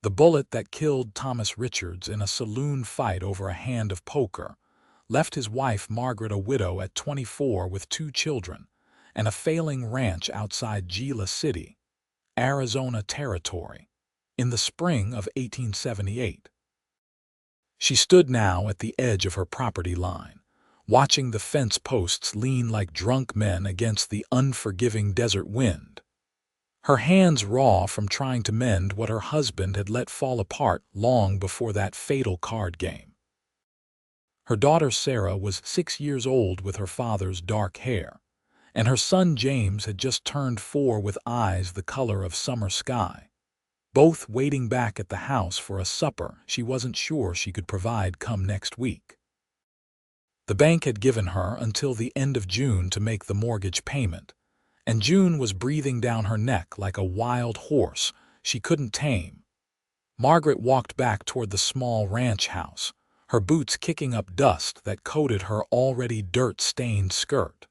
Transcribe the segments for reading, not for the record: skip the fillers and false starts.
The bullet that killed Thomas Richards in a saloon fight over a hand of poker left his wife Margaret a widow at 24 with 2 children and a failing ranch outside Gila City, Arizona Territory, in the spring of 1878. She stood now at the edge of her property line, watching the fence posts lean like drunk men against the unforgiving desert wind, her hands raw from trying to mend what her husband had let fall apart long before that fatal card game. Her daughter Sarah was 6 years old with her father's dark hair, and her son James had just turned 4 with eyes the color of summer sky, both waiting back at the house for a supper she wasn't sure she could provide come next week. The bank had given her until the end of June to make the mortgage payment, and June was breathing down her neck like a wild horse she couldn't tame. Margaret walked back toward the small ranch house, her boots kicking up dust that coated her already dirt-stained skirt.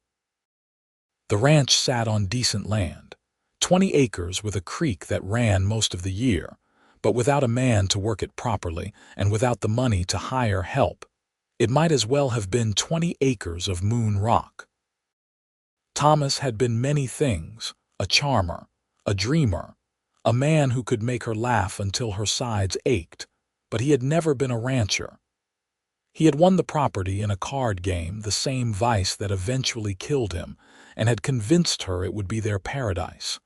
The ranch sat on decent land, 20 acres with a creek that ran most of the year, but without a man to work it properly and without the money to hire help. It might as well have been 20 acres of moon rock. Thomas had been many things: a charmer, a dreamer, a man who could make her laugh until her sides ached, but he had never been a rancher. He had won the property in a card game, the same vice that eventually killed him, and had convinced her it would be their paradise.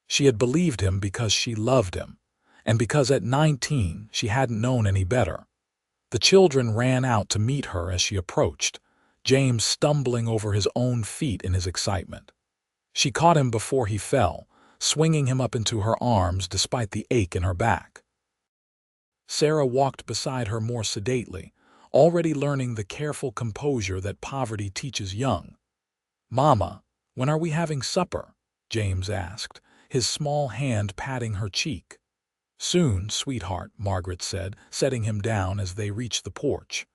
She had believed him because she loved him, and because at 19 she hadn't known any better. The children ran out to meet her as she approached, James stumbling over his own feet in his excitement. She caught him before he fell, swinging him up into her arms despite the ache in her back. Sarah walked beside her more sedately, already learning the careful composure that poverty teaches young. "Mama, when are we having supper?" James asked, his small hand patting her cheek. "Soon, sweetheart," Margaret said, setting him down as they reached the porch.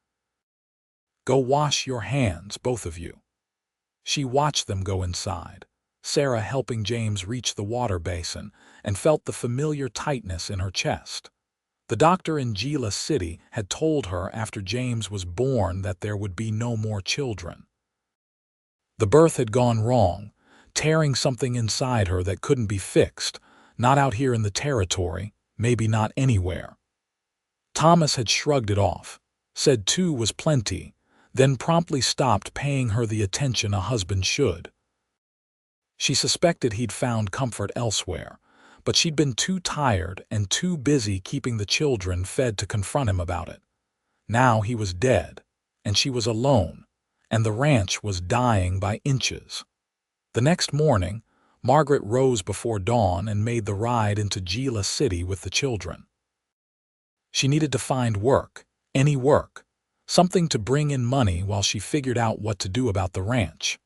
"Go wash your hands, both of you." She watched them go inside, Sarah helping James reach the water basin, and felt the familiar tightness in her chest. The doctor in Gila City had told her after James was born that there would be no more children. The birth had gone wrong, tearing something inside her that couldn't be fixed, not out here in the territory, maybe not anywhere. Thomas had shrugged it off, said 2 was plenty, then promptly stopped paying her the attention a husband should. She suspected he'd found comfort elsewhere, but she'd been too tired and too busy keeping the children fed to confront him about it. Now he was dead, and she was alone, and the ranch was dying by inches. The next morning, Margaret rose before dawn and made the ride into Gila City with the children. She needed to find work, any work, something to bring in money while she figured out what to do about the ranch.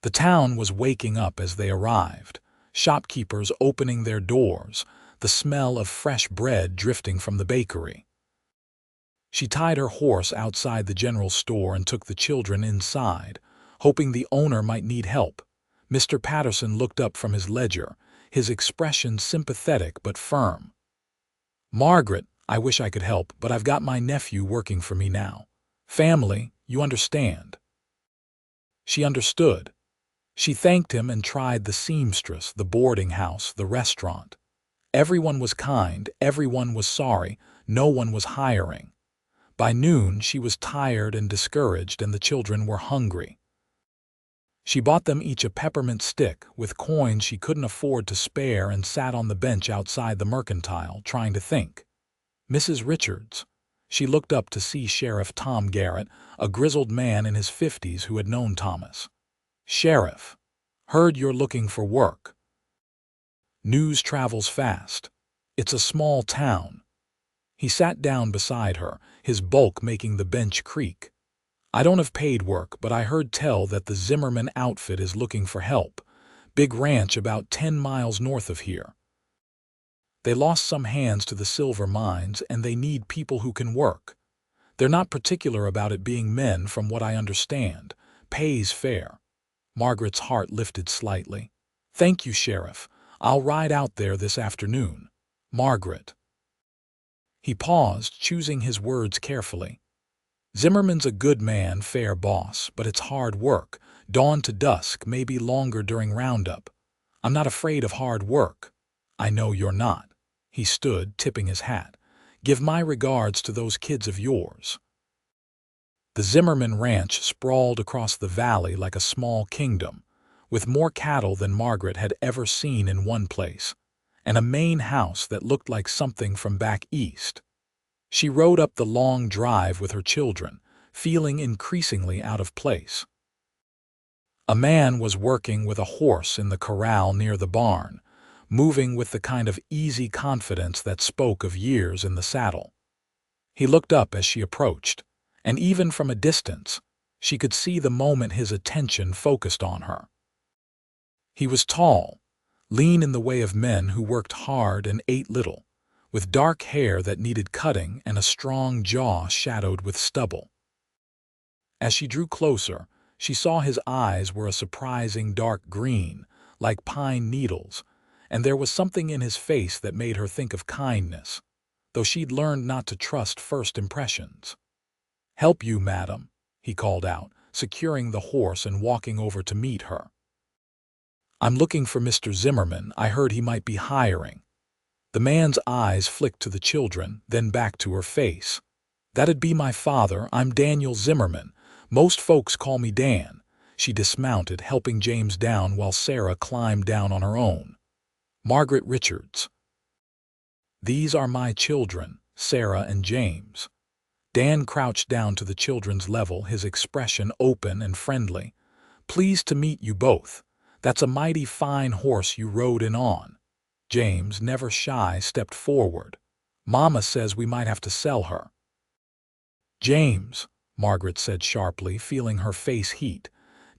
The town was waking up as they arrived, shopkeepers opening their doors, the smell of fresh bread drifting from the bakery. She tied her horse outside the general store and took the children inside, hoping the owner might need help. Mr. Patterson looked up from his ledger, his expression sympathetic but firm. "Margaret, I wish I could help, but I've got my nephew working for me now. Family, you understand." She understood. She thanked him and tried the seamstress, the boarding house, the restaurant. Everyone was kind, everyone was sorry, no one was hiring. By noon she was tired and discouraged, and the children were hungry. She bought them each a peppermint stick with coins she couldn't afford to spare and sat on the bench outside the mercantile, trying to think. Mrs. Richards. She looked up to see Sheriff Tom Garrett, a grizzled man in his 50s who had known Thomas. "Sheriff, heard you're looking for work." News travels fast. It's a small town. He sat down beside her, his bulk making the bench creak. "I don't have paid work, but I heard tell that the Zimmerman outfit is looking for help. Big ranch about 10 miles north of here. They lost some hands to the silver mines, and they need people who can work. They're not particular about it being men, from what I understand. Pays fair." Margaret's heart lifted slightly. "Thank you, Sheriff. I'll ride out there this afternoon." Margaret. He paused, choosing his words carefully. Zimmerman's a good man, fair boss, but it's hard work. Dawn to dusk, maybe longer during roundup. I'm not afraid of hard work. I know you're not. He stood, tipping his hat. Give my regards to those kids of yours. The Zimmerman ranch sprawled across the valley like a small kingdom, with more cattle than Margaret had ever seen in one place, and a main house that looked like something from back east. She rode up the long drive with her children, feeling increasingly out of place. A man was working with a horse in the corral near the barn, moving with the kind of easy confidence that spoke of years in the saddle. He looked up as she approached, and even from a distance, she could see the moment his attention focused on her. He was tall, lean in the way of men who worked hard and ate little, with dark hair that needed cutting and a strong jaw shadowed with stubble. As she drew closer, she saw his eyes were a surprising dark green, like pine needles, and there was something in his face that made her think of kindness, though she'd learned not to trust first impressions. "Help you, madam," he called out, securing the horse and walking over to meet her. "I'm looking for Mr. Zimmerman. I heard he might be hiring." The man's eyes flicked to the children, then back to her face. "That'd be my father. I'm Daniel Zimmerman. Most folks call me Dan." She dismounted, helping James down while Sarah climbed down on her own. "Margaret Richards." "These are my children, Sarah and James." Dan crouched down to the children's level, his expression open and friendly. "Pleased to meet you both. That's a mighty fine horse you rode in on." James, never shy, stepped forward. "Mama says we might have to sell her." "James," Margaret said sharply, feeling her face heat.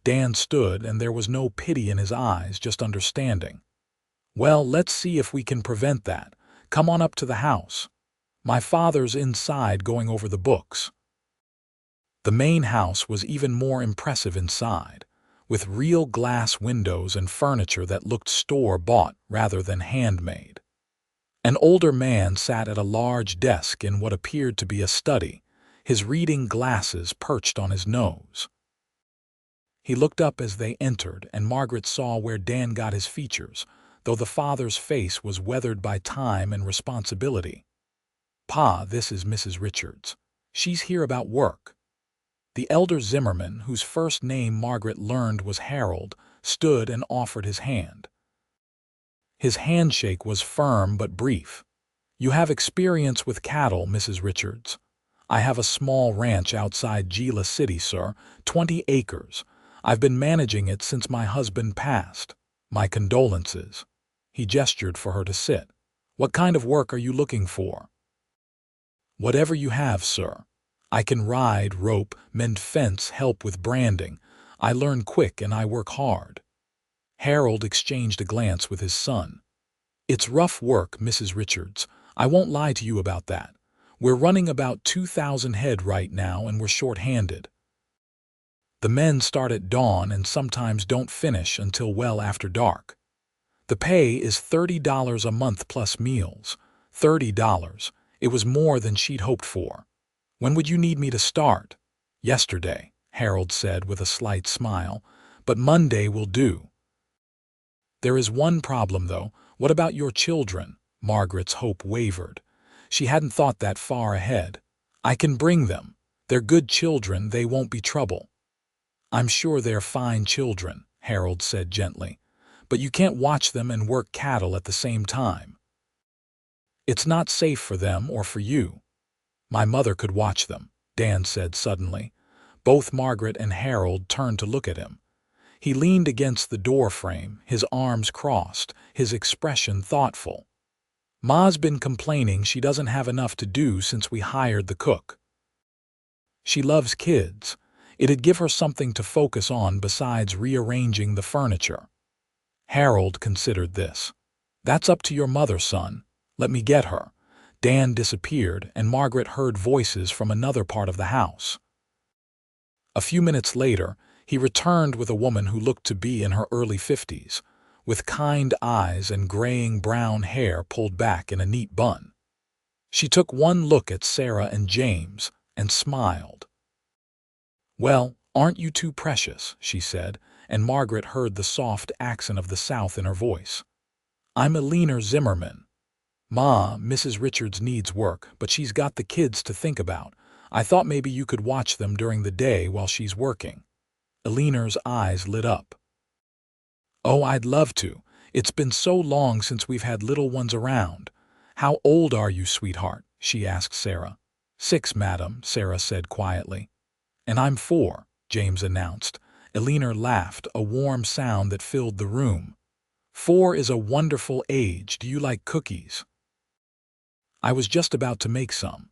Dan stood, and there was no pity in his eyes, just understanding. "Well, let's see if we can prevent that. Come on up to the house. My father's inside going over the books." The main house was even more impressive inside, with real glass windows and furniture that looked store-bought rather than handmade. An older man sat at a large desk in what appeared to be a study, his reading glasses perched on his nose. He looked up as they entered, and Margaret saw where Dan got his features, though the father's face was weathered by time and responsibility. "Pa, this is Mrs. Richards. She's here about work." The elder Zimmerman, whose first name Margaret learned was Harold, stood and offered his hand. His handshake was firm but brief. "You have experience with cattle, Mrs. Richards." "I have a small ranch outside Gila City, sir, 20 acres. I've been managing it since my husband passed. My condolences." He gestured for her to sit. "What kind of work are you looking for?" "Whatever you have, sir. I can ride, rope, mend fence, help with branding. I learn quick and I work hard." Harold exchanged a glance with his son. "It's rough work, Mrs. Richards. I won't lie to you about that. We're running about 2,000 head right now and we're short-handed. The men start at dawn and sometimes don't finish until well after dark. The pay is $30 a month plus meals." $30. It was more than she'd hoped for. "When would you need me to start?" "Yesterday," Harold said with a slight smile, "but Monday will do." "There is one problem, though. What about your children?" Margaret's hope wavered. She hadn't thought that far ahead. "I can bring them. They're good children, they won't be trouble." "I'm sure they're fine children," Harold said gently, "but you can't watch them and work cattle at the same time. It's not safe for them or for you." "My mother could watch them," Dan said suddenly. Both Margaret and Harold turned to look at him. He leaned against the door frame, his arms crossed, his expression thoughtful. "Ma's been complaining she doesn't have enough to do since we hired the cook. She loves kids. It'd give her something to focus on besides rearranging the furniture." Harold considered this. "That's up to your mother, son. Let me get her." Dan disappeared, and Margaret heard voices from another part of the house. A few minutes later, he returned with a woman who looked to be in her early 50s. with kind eyes and graying brown hair pulled back in a neat bun. She took one look at Sarah and James and smiled. "Well, aren't you two precious?" she said, and Margaret heard the soft accent of the South in her voice. "I'm Dan Zimmerman. Ma, Mrs. Richards needs work, but she's got the kids to think about. I thought maybe you could watch them during the day while she's working." Eleanor's eyes lit up. "Oh, I'd love to. It's been so long since we've had little ones around. How old are you, sweetheart?" she asked Sarah. "6, madam," Sarah said quietly. "And I'm 4, James announced. Eleanor laughed, a warm sound that filled the room. "4 is a wonderful age. Do you like cookies?" "I was just about to make some."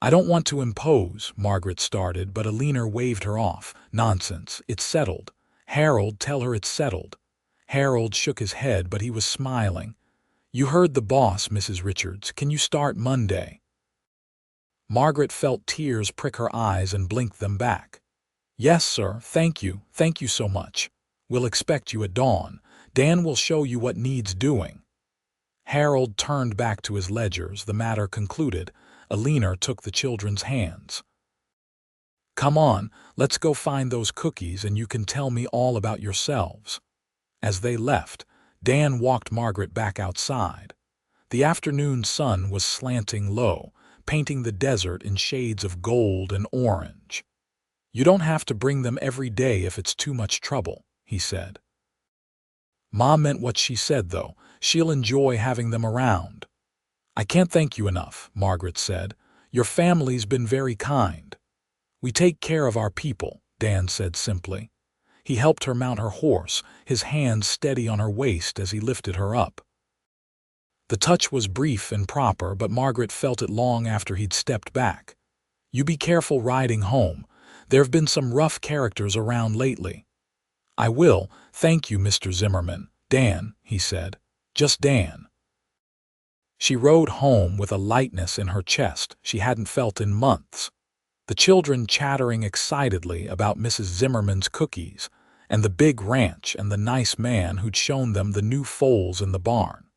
"I don't want to impose," Margaret started, but Eleanor waved her off. "Nonsense, it's settled. Harold, tell her it's settled." Harold shook his head, but he was smiling. "You heard the boss, Mrs. Richards. Can you start Monday?" Margaret felt tears prick her eyes and blinked them back. "Yes, sir, thank you so much. We'll expect you at dawn. Dan will show you what needs doing." Harold turned back to his ledgers, the matter concluded. Eleanor took the children's hands. "Come on, let's go find those cookies and you can tell me all about yourselves." As they left, Dan walked Margaret back outside. The afternoon sun was slanting low, painting the desert in shades of gold and orange. "You don't have to bring them every day if it's too much trouble," he said. Ma meant what she said, though. She'll enjoy having them around. "I can't thank you enough," Margaret said. "Your family's been very kind." "We take care of our people," Dan said simply. He helped her mount her horse, his hands steady on her waist as he lifted her up. The touch was brief and proper, but Margaret felt it long after he'd stepped back. "You be careful riding home. There've been some rough characters around lately." "I will, thank you, Mr. Zimmerman." "Dan," he said. "Just Dan." She rode home with a lightness in her chest she hadn't felt in months. The children chattering excitedly about Mrs. Zimmerman's cookies, and the big ranch and the nice man who'd shown them the new foals in the barn.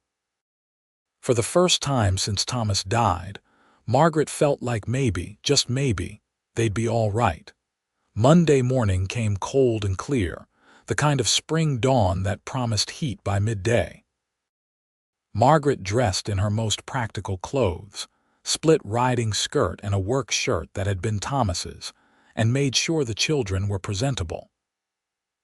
For the first time since Thomas died, Margaret felt like maybe, just maybe, they'd be all right. Monday morning came cold and clear, the kind of spring dawn that promised heat by midday. Margaret dressed in her most practical clothes, split riding skirt and a work shirt that had been Thomas's, and made sure the children were presentable.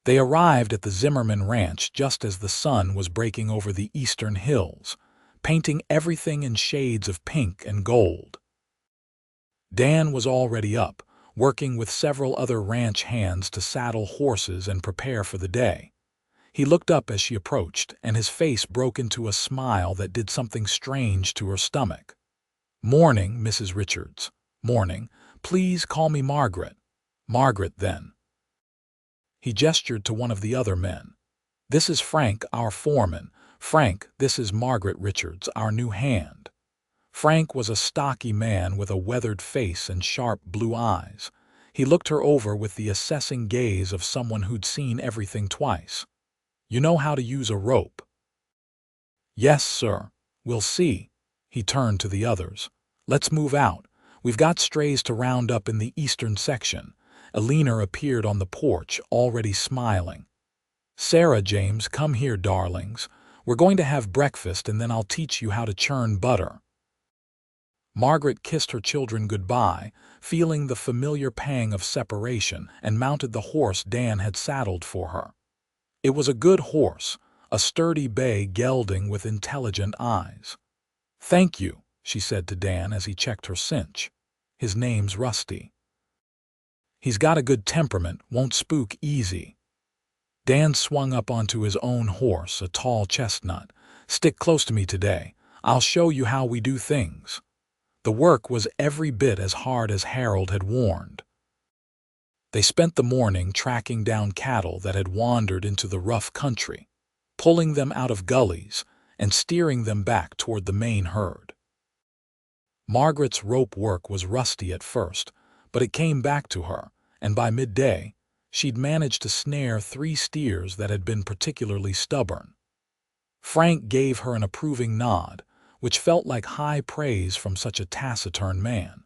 They arrived at the Zimmerman ranch just as the sun was breaking over the eastern hills, painting everything in shades of pink and gold. Dan was already up, working with several other ranch hands to saddle horses and prepare for the day. He looked up as she approached, and his face broke into a smile that did something strange to her stomach. "Morning, Mrs. Richards." "Morning. Please call me Margaret." "Margaret, then." He gestured to one of the other men. "This is Frank, our foreman. Frank, this is Margaret Richards, our new hand." Frank was a stocky man with a weathered face and sharp blue eyes. He looked her over with the assessing gaze of someone who'd seen everything twice. "You know how to use a rope?" "Yes, sir. We'll see." He turned to the others. "Let's move out. We've got strays to round up in the eastern section." Eleanor appeared on the porch, already smiling. "Sarah, James, come here, darlings. We're going to have breakfast and then I'll teach you how to churn butter." Margaret kissed her children goodbye, feeling the familiar pang of separation, and mounted the horse Dan had saddled for her. It was a good horse, a sturdy bay gelding with intelligent eyes. "Thank you," she said to Dan as he checked her cinch. "His name's Rusty. He's got a good temperament, won't spook easy." Dan swung up onto his own horse, a tall chestnut. "Stick close to me today. I'll show you how we do things." The work was every bit as hard as Harold had warned. They spent the morning tracking down cattle that had wandered into the rough country, pulling them out of gullies and steering them back toward the main herd. Margaret's rope work was rusty at first, but it came back to her, and by midday, she'd managed to snare 3 steers that had been particularly stubborn. Frank gave her an approving nod, which felt like high praise from such a taciturn man.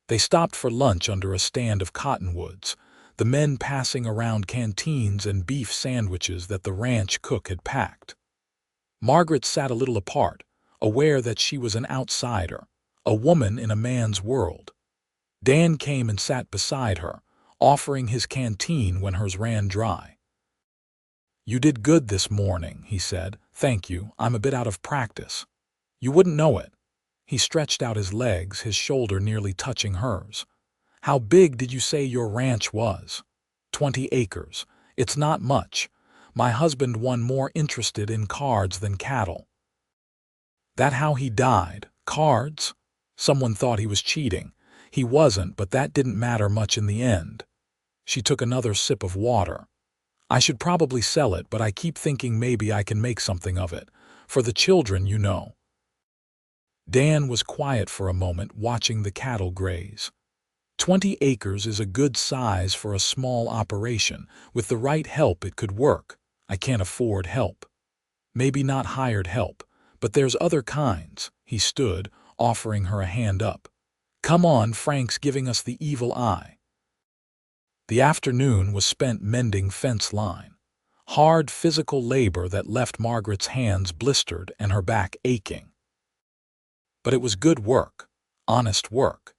They stopped for lunch under a stand of cottonwoods, the men passing around canteens and beef sandwiches that the ranch cook had packed. Margaret sat a little apart, aware that she was an outsider, a woman in a man's world. Dan came and sat beside her, offering his canteen when hers ran dry. "You did good this morning," he said. "Thank you. I'm a bit out of practice. You wouldn't know it." He stretched out his legs, his shoulder nearly touching hers. "How big did you say your ranch was?" 20 acres. It's not much. My husband won more interested in cards than cattle." "That how he died? Cards?" Someone thought he was cheating. He wasn't, but that didn't matter much in the end. She took another sip of water. "I should probably sell it, but I keep thinking maybe I can make something of it. For the children, you know." Dan was quiet for a moment, watching the cattle graze. 20 acres is a good size for a small operation. With the right help, it could work. I can't afford help. Maybe not hired help, but there's other kinds. He stood, offering her a hand up. "Come on, Frank's giving us the evil eye." The afternoon was spent mending fence line. Hard physical labor that left Margaret's hands blistered and her back aching. But it was good work, honest work.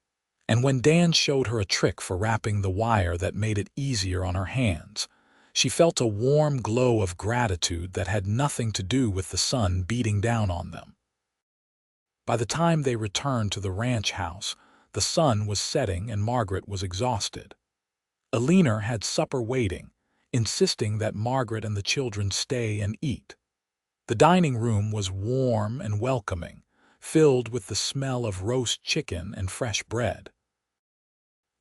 And when Dan showed her a trick for wrapping the wire that made it easier on her hands, she felt a warm glow of gratitude that had nothing to do with the sun beating down on them. By the time they returned to the ranch house, the sun was setting and Margaret was exhausted. Alina had supper waiting, insisting that Margaret and the children stay and eat. The dining room was warm and welcoming, filled with the smell of roast chicken and fresh bread.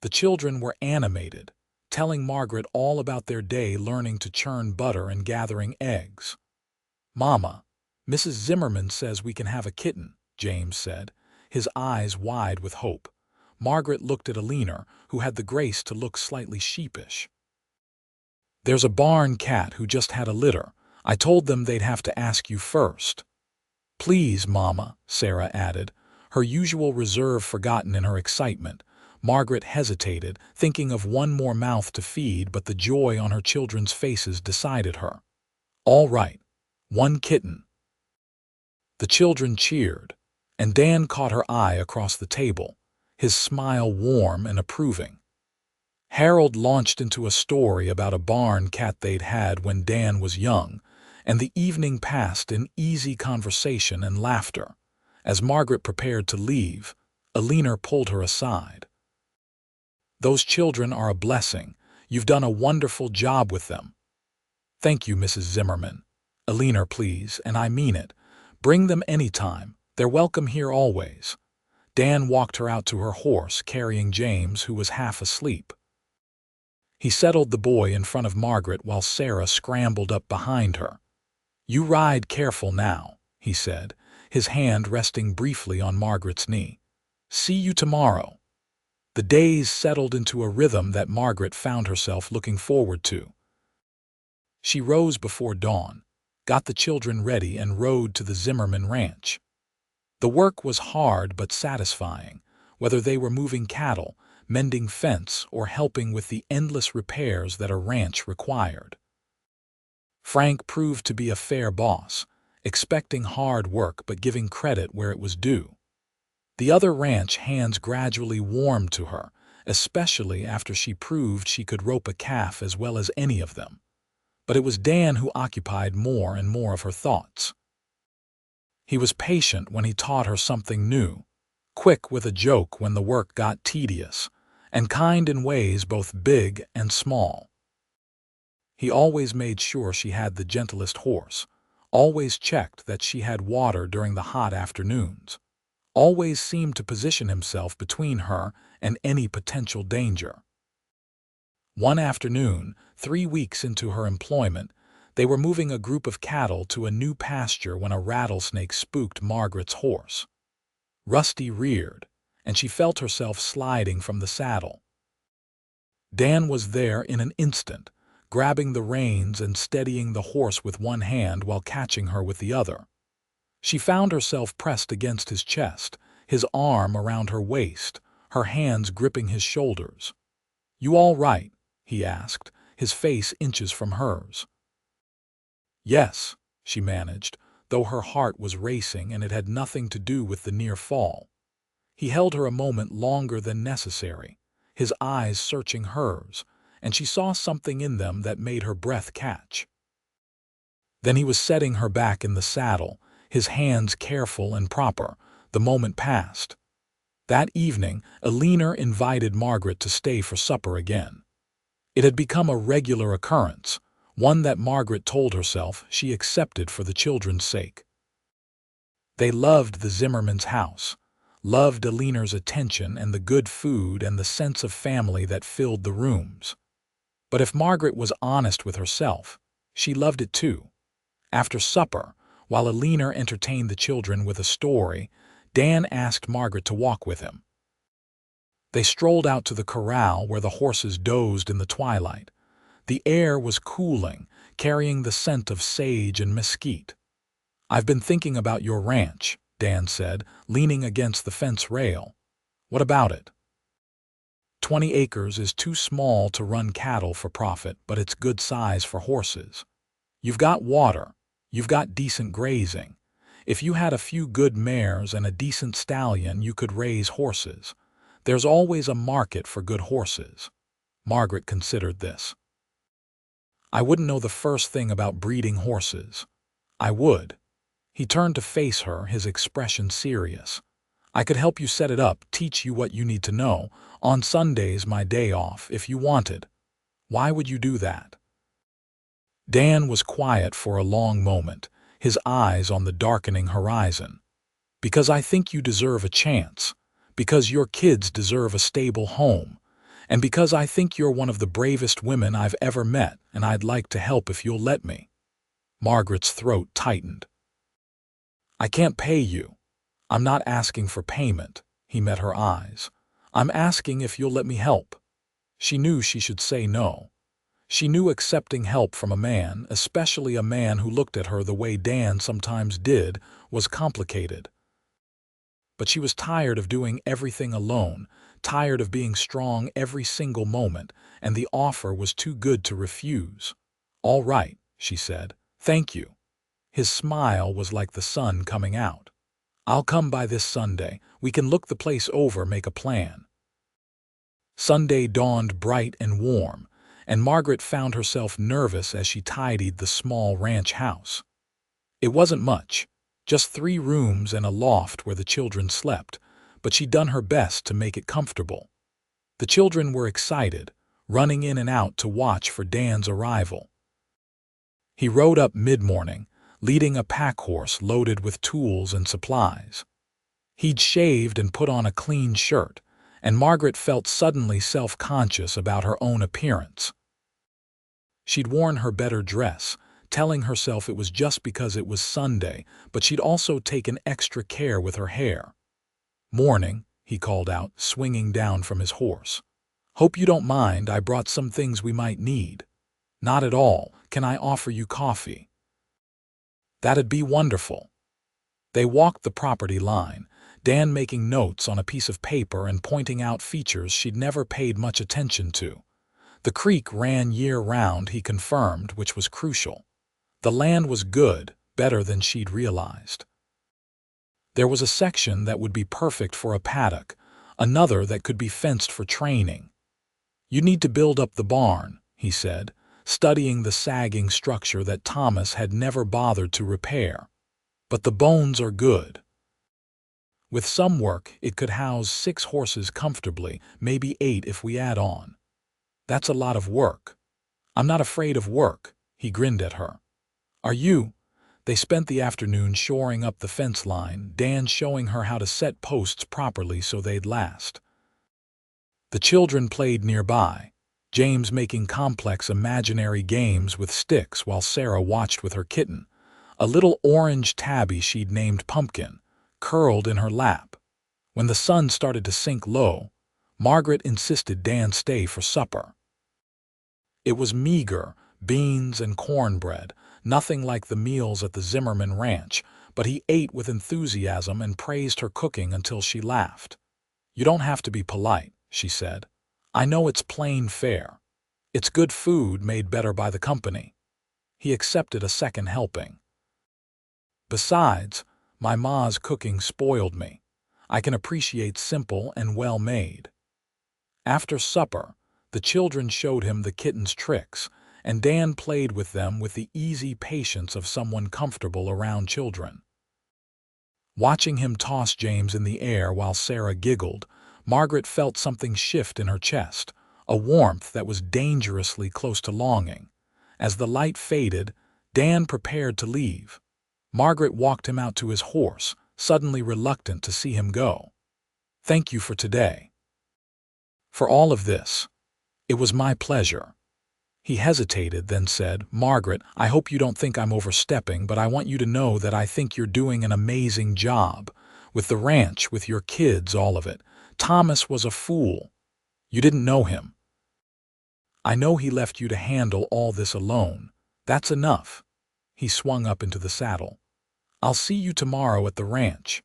The children were animated, telling Margaret all about their day learning to churn butter and gathering eggs. "Mama, Mrs. Zimmerman says we can have a kitten," James said, his eyes wide with hope. Margaret looked at Alina, who had the grace to look slightly sheepish. "There's a barn cat who just had a litter. I told them they'd have to ask you first." "Please, Mama," Sarah added, her usual reserve forgotten in her excitement. Margaret hesitated, thinking of one more mouth to feed, but the joy on her children's faces decided her. "All right, one kitten." The children cheered, and Dan caught her eye across the table, his smile warm and approving. Harold launched into a story about a barn cat they'd had when Dan was young, and the evening passed in easy conversation and laughter. As Margaret prepared to leave, Alina pulled her aside. "Those children are a blessing. You've done a wonderful job with them." "Thank you, Mrs. Zimmerman." "Alina, please, and I mean it. Bring them any time. They're welcome here always." Dan walked her out to her horse, carrying James, who was half asleep. He settled the boy in front of Margaret while Sarah scrambled up behind her. "You ride careful now," he said, his hand resting briefly on Margaret's knee. "See you tomorrow." The days settled into a rhythm that Margaret found herself looking forward to. She rose before dawn, got the children ready, and rode to the Zimmerman ranch. The work was hard but satisfying, whether they were moving cattle, mending fence, or helping with the endless repairs that a ranch required. Frank proved to be a fair boss, expecting hard work but giving credit where it was due. The other ranch hands gradually warmed to her, especially after she proved she could rope a calf as well as any of them. But it was Dan who occupied more and more of her thoughts. He was patient when he taught her something new, quick with a joke when the work got tedious, and kind in ways both big and small. He always made sure she had the gentlest horse, always checked that she had water during the hot afternoons, always seemed to position himself between her and any potential danger. One afternoon, 3 weeks into her employment, they were moving a group of cattle to a new pasture when a rattlesnake spooked Margaret's horse. Rusty reared, and she felt herself sliding from the saddle. Dan was there in an instant, grabbing the reins and steadying the horse with one hand while catching her with the other. She found herself pressed against his chest, his arm around her waist, her hands gripping his shoulders. "You all right?" he asked, his face inches from hers. "Yes," she managed, though her heart was racing and it had nothing to do with the near fall. He held her a moment longer than necessary, his eyes searching hers, and she saw something in them that made her breath catch. Then he was setting her back in the saddle, his hands careful and proper. The moment passed. That evening, Alina invited Margaret to stay for supper again. It had become a regular occurrence, one that Margaret told herself she accepted for the children's sake. They loved the Zimmerman's house, loved Alina's attention and the good food and the sense of family that filled the rooms. But if Margaret was honest with herself, she loved it too. After supper, while Alina entertained the children with a story, Dan asked Margaret to walk with him. They strolled out to the corral where the horses dozed in the twilight. The air was cooling, carrying the scent of sage and mesquite. "I've been thinking about your ranch," Dan said, leaning against the fence rail. "What about it?" 20 acres is too small to run cattle for profit, but it's good size for horses. You've got water, you've got decent grazing. If you had a few good mares and a decent stallion, you could raise horses. There's always a market for good horses. Margaret considered this. "I wouldn't know the first thing about breeding horses." "I would." He turned to face her, his expression serious. "I could help you set it up, teach you what you need to know. On Sundays, my day off, if you wanted." "Why would you do that?" Dan was quiet for a long moment, his eyes on the darkening horizon. "Because I think you deserve a chance. Because your kids deserve a stable home. And because I think you're one of the bravest women I've ever met, and I'd like to help if you'll let me." Margaret's throat tightened. "I can't pay you. I'm not asking for payment." He met her eyes. "I'm asking if you'll let me help." She knew she should say no. She knew accepting help from a man, especially a man who looked at her the way Dan sometimes did, was complicated. But she was tired of doing everything alone, tired of being strong every single moment, and the offer was too good to refuse. "All right," she said. "Thank you." His smile was like the sun coming out. "I'll come by this Sunday. We can look the place over, make a plan." Sunday dawned bright and warm, and Margaret found herself nervous as she tidied the small ranch house. It wasn't much, just 3 rooms and a loft where the children slept, but she'd done her best to make it comfortable. The children were excited, running in and out to watch for Dan's arrival. He rode up mid-morning, leading a pack horse loaded with tools and supplies. He'd shaved and put on a clean shirt, and Margaret felt suddenly self-conscious about her own appearance. She'd worn her better dress, telling herself it was just because it was Sunday, but she'd also taken extra care with her hair. "Morning," he called out, swinging down from his horse. "Hope you don't mind, I brought some things we might need." "Not at all. Can I offer you coffee?" "That'd be wonderful." They walked the property line, Dan making notes on a piece of paper and pointing out features she'd never paid much attention to. The creek ran year-round, he confirmed, which was crucial. The land was good, better than she'd realized. There was a section that would be perfect for a paddock, another that could be fenced for training. "You need to build up the barn," he said, studying the sagging structure that Thomas had never bothered to repair. "But the bones are good. With some work, it could house 6 horses comfortably, maybe 8 if we add on." "That's a lot of work." "I'm not afraid of work," he grinned at her. "Are you?" They spent the afternoon shoring up the fence line, Dan showing her how to set posts properly so they'd last. The children played nearby, James making complex imaginary games with sticks while Sarah watched with her kitten, a little orange tabby she'd named Pumpkin, curled in her lap. When the sun started to sink low, Margaret insisted Dan stay for supper. It was meager, beans and cornbread, nothing like the meals at the Zimmerman ranch, but he ate with enthusiasm and praised her cooking until she laughed. "You don't have to be polite," she said. "I know it's plain fare. It's good food made better by the company." He accepted a second helping. "Besides, my ma's cooking spoiled me. I can appreciate simple and well-made." After supper, the children showed him the kitten's tricks, and Dan played with them with the easy patience of someone comfortable around children. Watching him toss James in the air while Sarah giggled, Margaret felt something shift in her chest, a warmth that was dangerously close to longing. As the light faded, Dan prepared to leave. Margaret walked him out to his horse, suddenly reluctant to see him go. "Thank you for today. For all of this. It was my pleasure." He hesitated, then said, "Margaret, I hope you don't think I'm overstepping, but I want you to know that I think you're doing an amazing job. With the ranch, with your kids, all of it. Thomas was a fool. You didn't know him. I know he left you to handle all this alone. That's enough." He swung up into the saddle. "I'll see you tomorrow at the ranch."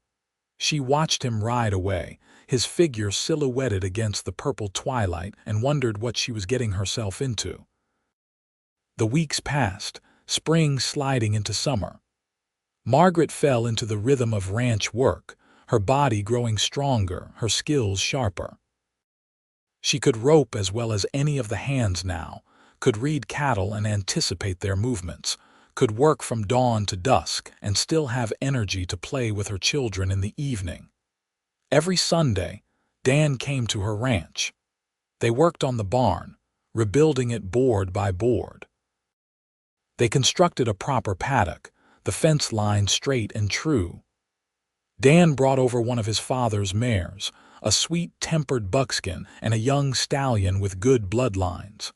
She watched him ride away, his figure silhouetted against the purple twilight, and wondered what she was getting herself into. The weeks passed, spring sliding into summer. Margaret fell into the rhythm of ranch work, her body growing stronger, her skills sharper. She could rope as well as any of the hands now, could read cattle and anticipate their movements, could work from dawn to dusk and still have energy to play with her children in the evening. Every Sunday, Dan came to her ranch. They worked on the barn, rebuilding it board by board. They constructed a proper paddock, the fence line straight and true. Dan brought over one of his father's mares, a sweet-tempered buckskin and a young stallion with good bloodlines.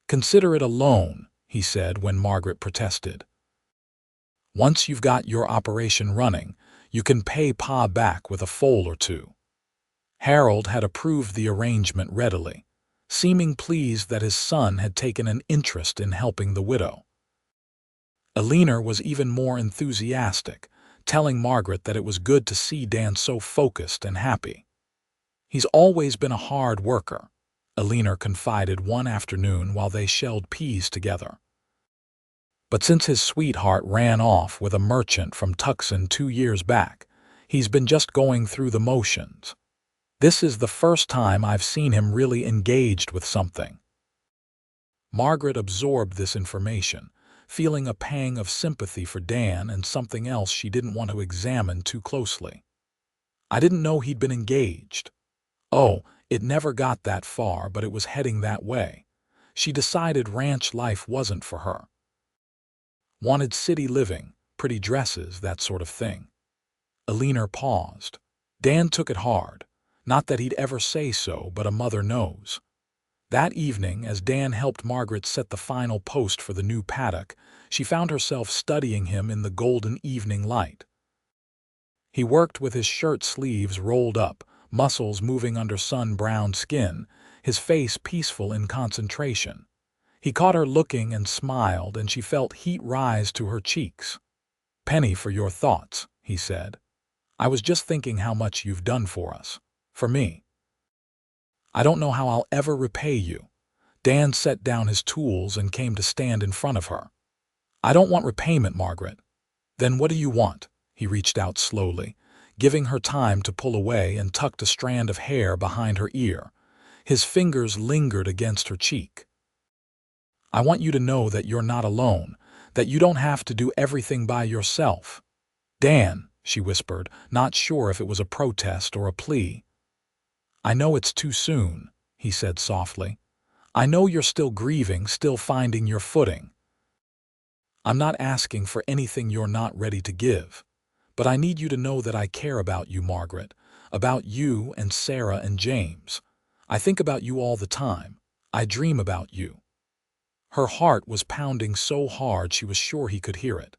"Consider it a loan," he said when Margaret protested. "Once you've got your operation running, you can pay Pa back with a foal or two." Harold had approved the arrangement readily, seeming pleased that his son had taken an interest in helping the widow. Eleanor was even more enthusiastic, telling Margaret that it was good to see Dan so focused and happy. "He's always been a hard worker," Eleanor confided one afternoon while they shelled peas together. "But since his sweetheart ran off with a merchant from Tucson 2 years back, he's been just going through the motions. This is the first time I've seen him really engaged with something." Margaret absorbed this information, feeling a pang of sympathy for Dan and something else she didn't want to examine too closely. "I didn't know he'd been engaged." Oh, it never got that far, but it was heading that way. She decided ranch life wasn't for her. Wanted city living, pretty dresses, that sort of thing. Eleanor paused. Dan took it hard. Not that he'd ever say so, but a mother knows. That evening, as Dan helped Margaret set the final post for the new paddock, she found herself studying him in the golden evening light. He worked with his shirt sleeves rolled up, muscles moving under sun-browned skin, his face peaceful in concentration. He caught her looking and smiled, and she felt heat rise to her cheeks. "Penny for your thoughts," he said. "I was just thinking how much you've done for us. For me. I don't know how I'll ever repay you." Dan set down his tools and came to stand in front of her. "I don't want repayment, Margaret." "Then what do you want?" He reached out slowly, giving her time to pull away, and tucked a strand of hair behind her ear. His fingers lingered against her cheek. "I want you to know that you're not alone, that you don't have to do everything by yourself." "Dan," she whispered, not sure if it was a protest or a plea. "I know it's too soon," he said softly. "I know you're still grieving, still finding your footing. I'm not asking for anything you're not ready to give. But I need you to know that I care about you, Margaret, about you and Sarah and James. I think about you all the time. I dream about you." Her heart was pounding so hard she was sure he could hear it.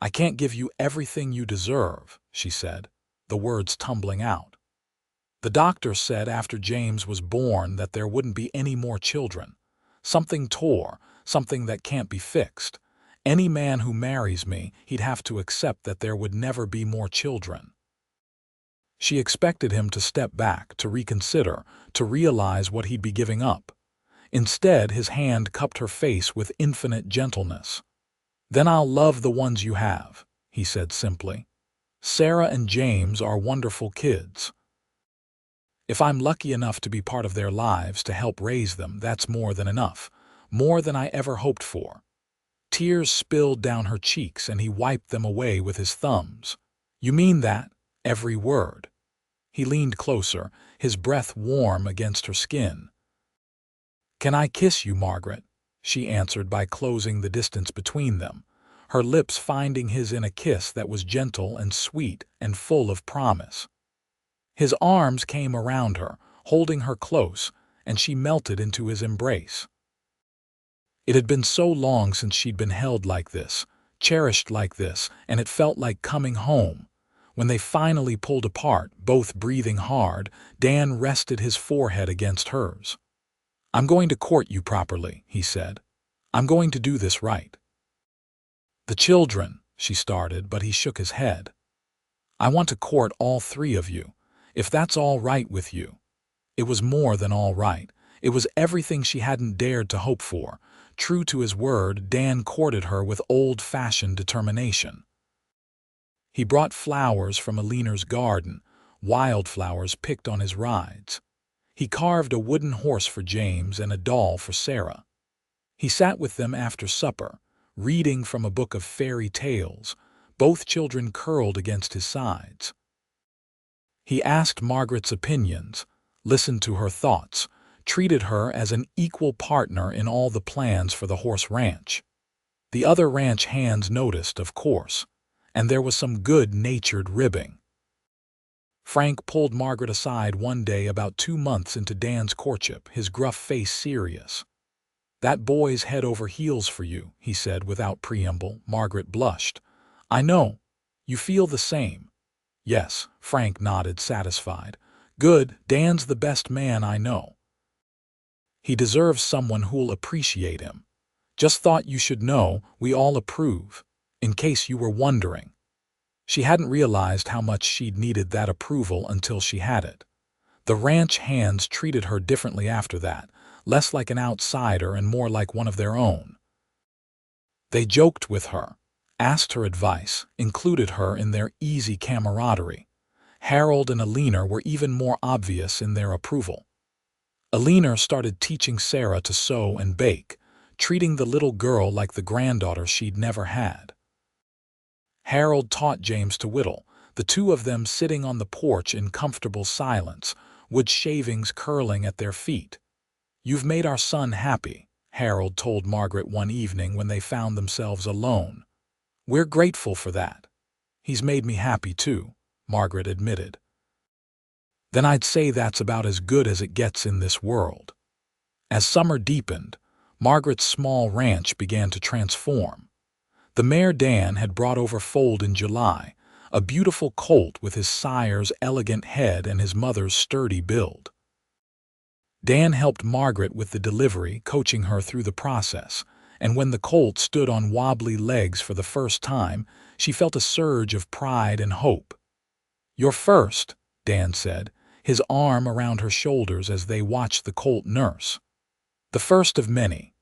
"I can't give you everything you deserve," she said, the words tumbling out. "The doctor said after James was born that there wouldn't be any more children. Something tore, something that can't be fixed. Any man who marries me, he'd have to accept that there would never be more children. She expected him to step back, to reconsider, to realize what he'd be giving up. Instead, his hand cupped her face with infinite gentleness. "Then I'll love the ones you have," he said simply. "Sarah and James are wonderful kids. If I'm lucky enough to be part of their lives, to help raise them, that's more than enough, more than I ever hoped for." Tears spilled down her cheeks and he wiped them away with his thumbs. "You mean that?" Every word. He leaned closer, his breath warm against her skin. "Can I kiss you, Margaret?" she answered by closing the distance between them, her lips finding his in a kiss that was gentle and sweet and full of promise. His arms came around her, holding her close, and she melted into his embrace. It had been so long since she'd been held like this, cherished like this, and it felt like coming home. When they finally pulled apart, both breathing hard, Dan rested his forehead against hers. "I'm going to court you properly," he said. "I'm going to do this right." "The children," she started, but he shook his head. "I want to court all three of you, if that's all right with you." It was more than all right. It was everything she hadn't dared to hope for. True to his word, Dan courted her with old-fashioned determination. He brought flowers from Aliner's garden, wildflowers picked on his rides. He carved a wooden horse for James and a doll for Sarah. He sat with them after supper, reading from a book of fairy tales, both children curled against his sides. He asked Margaret's opinions, listened to her thoughts, treated her as an equal partner in all the plans for the horse ranch. The other ranch hands noticed, of course, and there was some good-natured ribbing. Frank pulled Margaret aside one day about 2 months into Dan's courtship, his gruff face serious. "That boy's head over heels for you," he said without preamble. Margaret blushed. "I know. You feel the same." "Yes," Frank nodded, satisfied. "Good. Dan's the best man I know. He deserves someone who'll appreciate him. Just thought you should know we all approve, in case you were wondering." She hadn't realized how much she'd needed that approval until she had it. The ranch hands treated her differently after that, less like an outsider and more like one of their own. They joked with her, asked her advice, included her in their easy camaraderie. Harold and Alina were even more obvious in their approval. Alina started teaching Sarah to sew and bake, treating the little girl like the granddaughter she'd never had. Harold taught James to whittle, the two of them sitting on the porch in comfortable silence, wood shavings curling at their feet. "You've made our son happy," Harold told Margaret one evening when they found themselves alone. "We're grateful for that." "He's made me happy too," Margaret admitted. "Then I'd say that's about as good as it gets in this world." As summer deepened, Margaret's small ranch began to transform. The mare Dan had brought over foaled in July, a beautiful colt with his sire's elegant head and his mother's sturdy build. Dan helped Margaret with the delivery, coaching her through the process, and when the colt stood on wobbly legs for the first time, she felt a surge of pride and hope. "You're first," Dan said, his arm around her shoulders as they watched the colt nurse. "The first of many."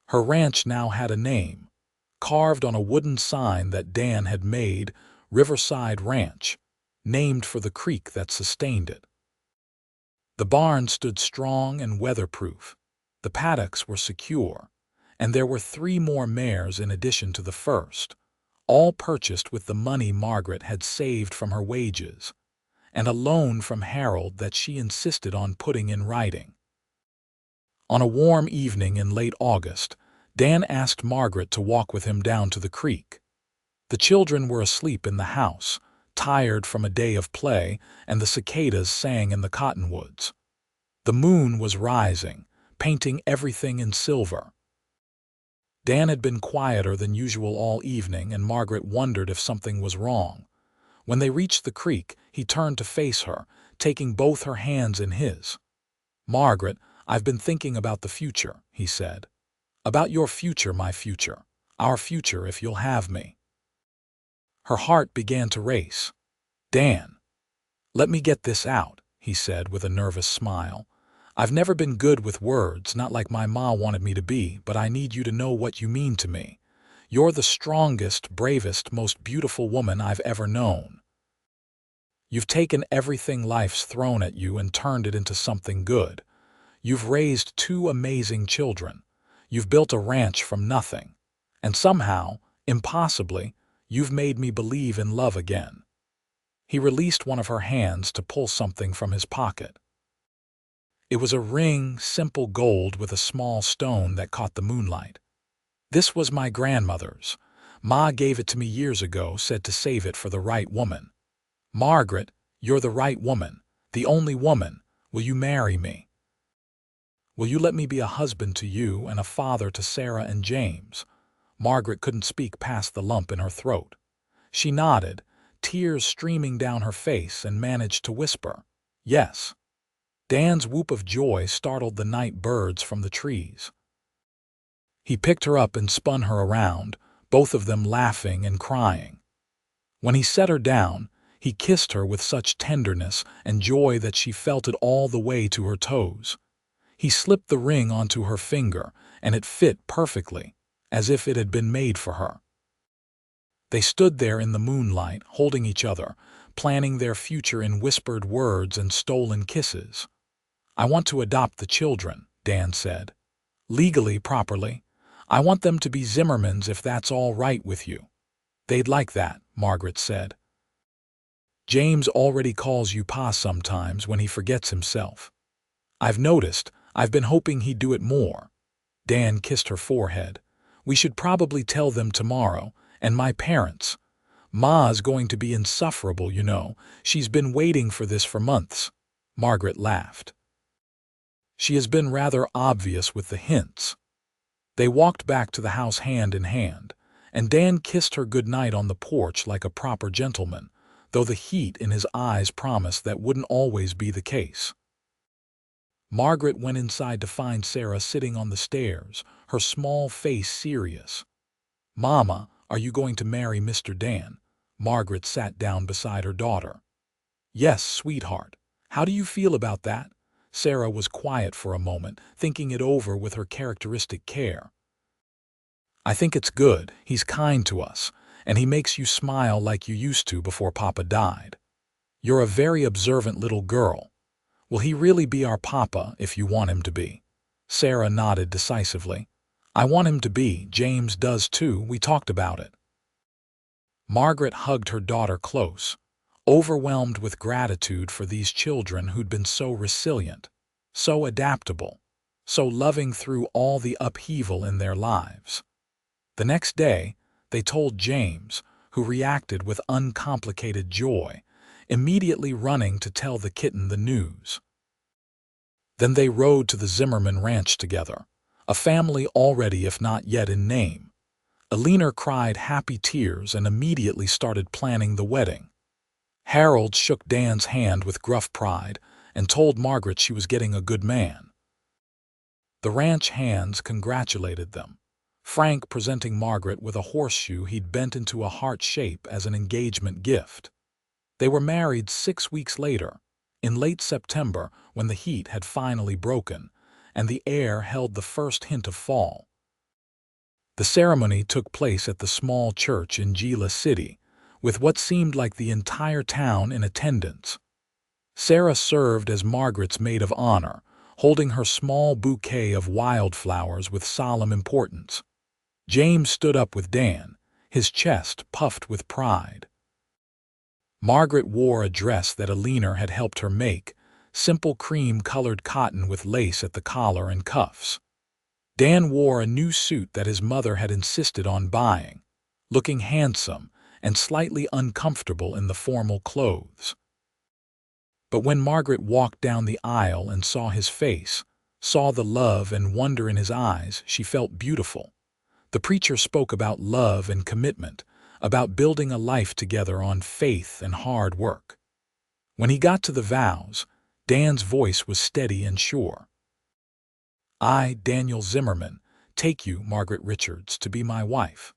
Her ranch now had a name, carved on a wooden sign that Dan had made, Riverside Ranch, named for the creek that sustained it. The barn stood strong and weatherproof, the paddocks were secure, and there were 3 more mares in addition to the first, all purchased with the money Margaret had saved from her wages, and a loan from Harold that she insisted on putting in writing. On a warm evening in late August, Dan asked Margaret to walk with him down to the creek. The children were asleep in the house, tired from a day of play, and the cicadas sang in the cottonwoods. The moon was rising, painting everything in silver. Dan had been quieter than usual all evening, and Margaret wondered if something was wrong. When they reached the creek, he turned to face her, taking both her hands in his. "Margaret, "I've been thinking about the future," he said. "About your future, my future. Our future if you'll have me." Her heart began to race. "Dan, let me get this out," he said with a nervous smile. "I've never been good with words, not like my ma wanted me to be, but I need you to know what you mean to me. You're the strongest, bravest, most beautiful woman I've ever known. You've taken everything life's thrown at you and turned it into something good. You've raised two amazing children. You've built a ranch from nothing. And somehow, impossibly, you've made me believe in love again." He released one of her hands to pull something from his pocket. It was a ring, simple gold with a small stone that caught the moonlight. "This was my grandmother's. Ma gave it to me years ago, said to save it for the right woman. Margaret, you're the right woman, the only woman. Will you marry me? Will you let me be a husband to you and a father to Sarah and James?" Margaret couldn't speak past the lump in her throat. She nodded, tears streaming down her face, and managed to whisper, "Yes." Dan's whoop of joy startled the night birds from the trees. He picked her up and spun her around, both of them laughing and crying. When he set her down, he kissed her with such tenderness and joy that she felt it all the way to her toes. He slipped the ring onto her finger, and it fit perfectly, as if it had been made for her. They stood there in the moonlight, holding each other, planning their future in whispered words and stolen kisses. "I want to adopt the children," Dan said. "Legally, properly. I want them to be Zimmermans if that's all right with you." "They'd like that," Margaret said. "James already calls you Pa sometimes when he forgets himself. I've noticed. I've been hoping he'd do it more." Dan kissed her forehead. "We should probably tell them tomorrow, and my parents. Ma's going to be insufferable, you know. She's been waiting for this for months." Margaret laughed. "She has been rather obvious with the hints." They walked back to the house hand in hand, and Dan kissed her goodnight on the porch like a proper gentleman, though the heat in his eyes promised that wouldn't always be the case. Margaret went inside to find Sarah sitting on the stairs, her small face serious. "Mama, are you going to marry Mr. Dan?" Margaret sat down beside her daughter. "Yes, sweetheart. How do you feel about that?" Sarah was quiet for a moment, thinking it over with her characteristic care. "I think it's good. He's kind to us, and he makes you smile like you used to before Papa died. You're a very observant little girl. Will he really be our Papa if you want him to be?" Sarah nodded decisively. "I want him to be. James does too. We talked about it." Margaret hugged her daughter close, overwhelmed with gratitude for these children who'd been so resilient, so adaptable, so loving through all the upheaval in their lives. The next day, they told James, who reacted with uncomplicated joy, immediately running to tell the kitten the news. Then they rode to the Zimmerman ranch together, a family already if not yet in name. Alina cried happy tears and immediately started planning the wedding. Harold shook Dan's hand with gruff pride and told Margaret she was getting a good man. The ranch hands congratulated them, Frank presenting Margaret with a horseshoe he'd bent into a heart shape as an engagement gift. They were married 6 weeks later, in late September, when the heat had finally broken, and the air held the first hint of fall. The ceremony took place at the small church in Gila City, with what seemed like the entire town in attendance. Sarah served as Margaret's maid of honor, holding her small bouquet of wildflowers with solemn importance. James stood up with Dan, his chest puffed with pride. Margaret wore a dress that Alina had helped her make, simple cream-colored cotton with lace at the collar and cuffs. Dan wore a new suit that his mother had insisted on buying, looking handsome and slightly uncomfortable in the formal clothes. But when Margaret walked down the aisle and saw his face, saw the love and wonder in his eyes, she felt beautiful. The preacher spoke about love and commitment, about building a life together on faith and hard work. When he got to the vows, Dan's voice was steady and sure. I, Daniel Zimmerman, take you, Margaret Richards, to be my wife.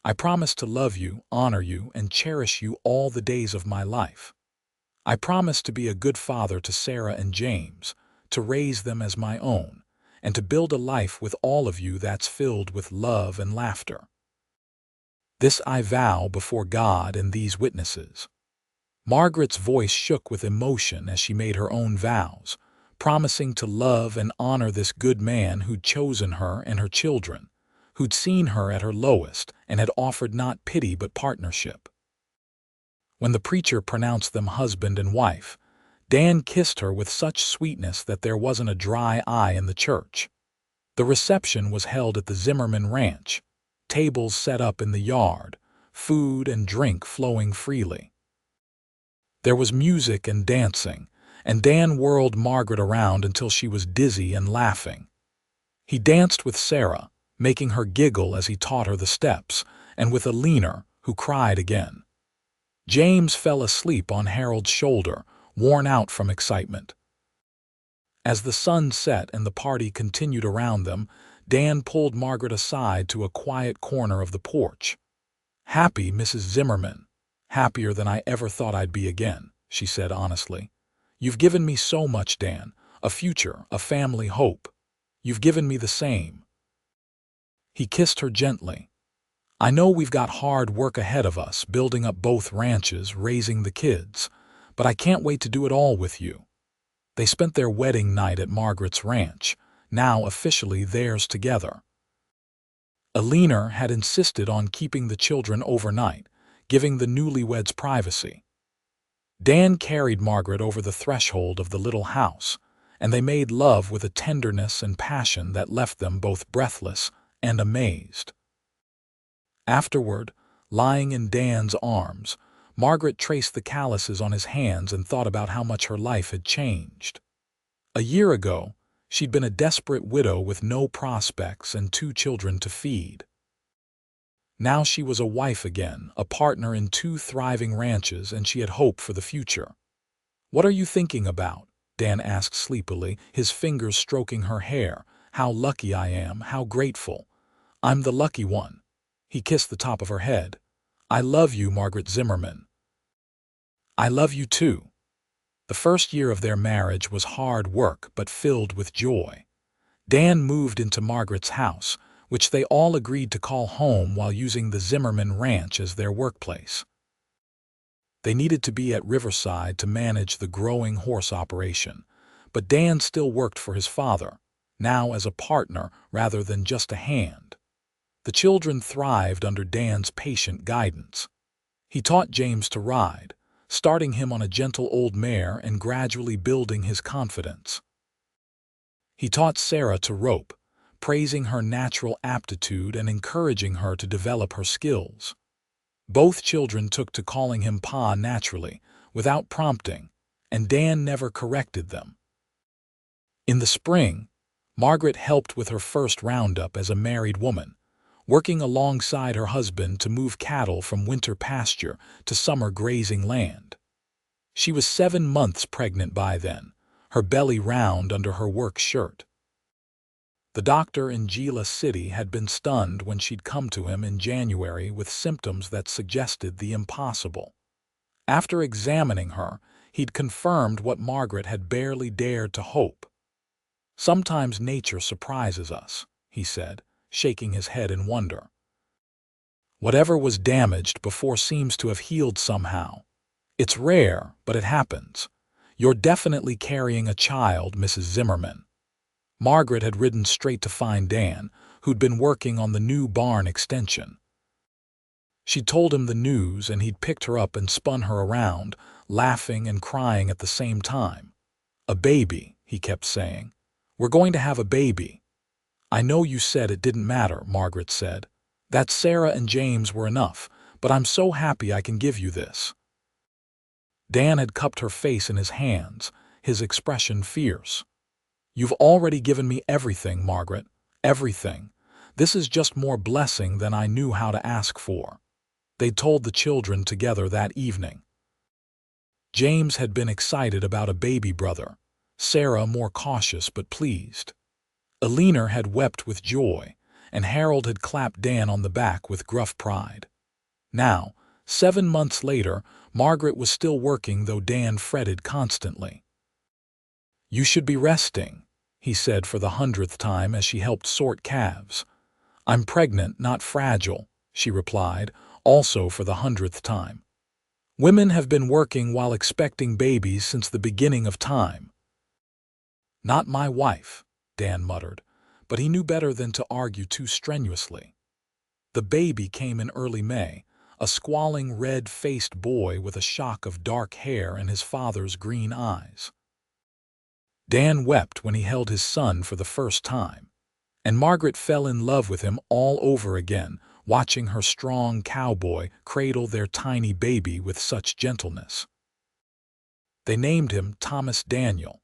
I promise to love you, honor you, and cherish you all the days of my life. I promise to be a good father to Sarah and James, to raise them as my own, and to build a life with all of you that's filled with love and laughter. This I vow before God and these witnesses." Margaret's voice shook with emotion as she made her own vows, promising to love and honor this good man who'd chosen her and her children, who'd seen her at her lowest and had offered not pity but partnership. When the preacher pronounced them husband and wife, Dan kissed her with such sweetness that there wasn't a dry eye in the church. The reception was held at the Zimmerman Ranch, tables set up in the yard, food and drink flowing freely. There was music and dancing, and Dan whirled Margaret around until she was dizzy and laughing. He danced with Sarah, making her giggle as he taught her the steps, and with Alina, who cried again. James fell asleep on Harold's shoulder, worn out from excitement. As the sun set and the party continued around them, Dan pulled Margaret aside to a quiet corner of the porch. "Happy, Mrs. Zimmerman. Happier than I ever thought I'd be again," she said honestly. "You've given me so much, Dan. A future, a family, hope. You've given me the same." He kissed her gently. "I know we've got hard work ahead of us, building up both ranches, raising the kids, but I can't wait to do it all with you." They spent their wedding night at Margaret's ranch, now officially theirs together. Alina had insisted on keeping the children overnight, giving the newlyweds privacy. Dan carried Margaret over the threshold of the little house, and they made love with a tenderness and passion that left them both breathless and amazed. Afterward, lying in Dan's arms, Margaret traced the calluses on his hands and thought about how much her life had changed. A year ago, she'd been a desperate widow with no prospects and 2 children to feed. Now she was a wife again, a partner in 2 thriving ranches, and she had hope for the future. "What are you thinking about?" Dan asked sleepily, his fingers stroking her hair. "How lucky I am, how grateful. I'm the lucky one." He kissed the top of her head. "I love you, Margaret Zimmerman." "I love you too." The first year of their marriage was hard work but filled with joy. Dan moved into Margaret's house, which they all agreed to call home while using the Zimmerman Ranch as their workplace. They needed to be at Riverside to manage the growing horse operation, but Dan still worked for his father, now as a partner rather than just a hand. The children thrived under Dan's patient guidance. He taught James to ride, starting him on a gentle old mare and gradually building his confidence. He taught Sarah to rope, praising her natural aptitude and encouraging her to develop her skills. Both children took to calling him Pa naturally, without prompting, and Dan never corrected them. In the spring, Margaret helped with her first roundup as a married woman, working alongside her husband to move cattle from winter pasture to summer grazing land. She was 7 months pregnant by then, her belly round under her work shirt. The doctor in Gila City had been stunned when she'd come to him in January with symptoms that suggested the impossible. After examining her, he'd confirmed what Margaret had barely dared to hope. "Sometimes nature surprises us," he said, shaking his head in wonder. "Whatever was damaged before seems to have healed somehow. It's rare, but it happens. You're definitely carrying a child, Mrs. Zimmerman." Margaret had ridden straight to find Dan, who'd been working on the new barn extension. She'd told him the news, and he'd picked her up and spun her around, laughing and crying at the same time. "A baby," he kept saying. "We're going to have a baby." "I know you said it didn't matter," Margaret said. "That Sarah and James were enough, but I'm so happy I can give you this." Dan had cupped her face in his hands, his expression fierce. "You've already given me everything, Margaret, everything. This is just more blessing than I knew how to ask for." They told the children together that evening. James had been excited about a baby brother, Sarah more cautious but pleased. Eleanor had wept with joy, and Harold had clapped Dan on the back with gruff pride. Now, 7 months later, Margaret was still working, though Dan fretted constantly. "You should be resting," he said for the 100th time as she helped sort calves. "I'm pregnant, not fragile," she replied, also for the 100th time. "Women have been working while expecting babies since the beginning of time." "Not my wife," Dan muttered, but he knew better than to argue too strenuously. The baby came in early May, a squalling red-faced boy with a shock of dark hair and his father's green eyes. Dan wept when he held his son for the first time, and Margaret fell in love with him all over again, watching her strong cowboy cradle their tiny baby with such gentleness. They named him Thomas Daniel,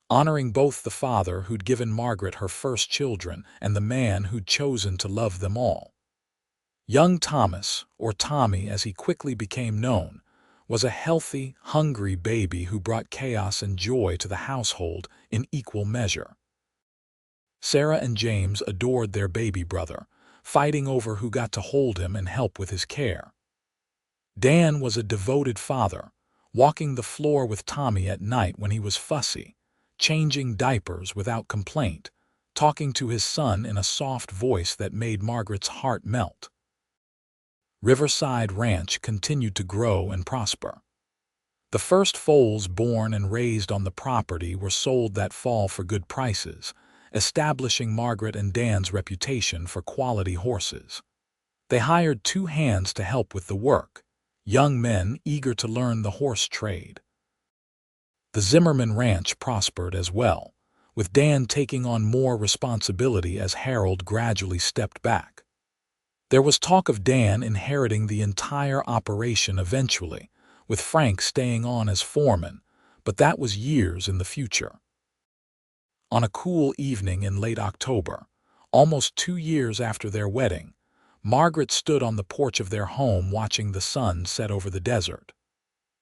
honoring both the father who'd given Margaret her first children and the man who'd chosen to love them all. Young Thomas, or Tommy as he quickly became known, was a healthy, hungry baby who brought chaos and joy to the household in equal measure. Sarah and James adored their baby brother, fighting over who got to hold him and help with his care. Dan was a devoted father, walking the floor with Tommy at night when he was fussy, changing diapers without complaint, talking to his son in a soft voice that made Margaret's heart melt. Riverside Ranch continued to grow and prosper. The first foals born and raised on the property were sold that fall for good prices, establishing Margaret and Dan's reputation for quality horses. They hired 2 hands to help with the work, young men eager to learn the horse trade. The Zimmerman Ranch prospered as well, with Dan taking on more responsibility as Harold gradually stepped back. There was talk of Dan inheriting the entire operation eventually, with Frank staying on as foreman, but that was years in the future. On a cool evening in late October, almost 2 years after their wedding, Margaret stood on the porch of their home watching the sun set over the desert.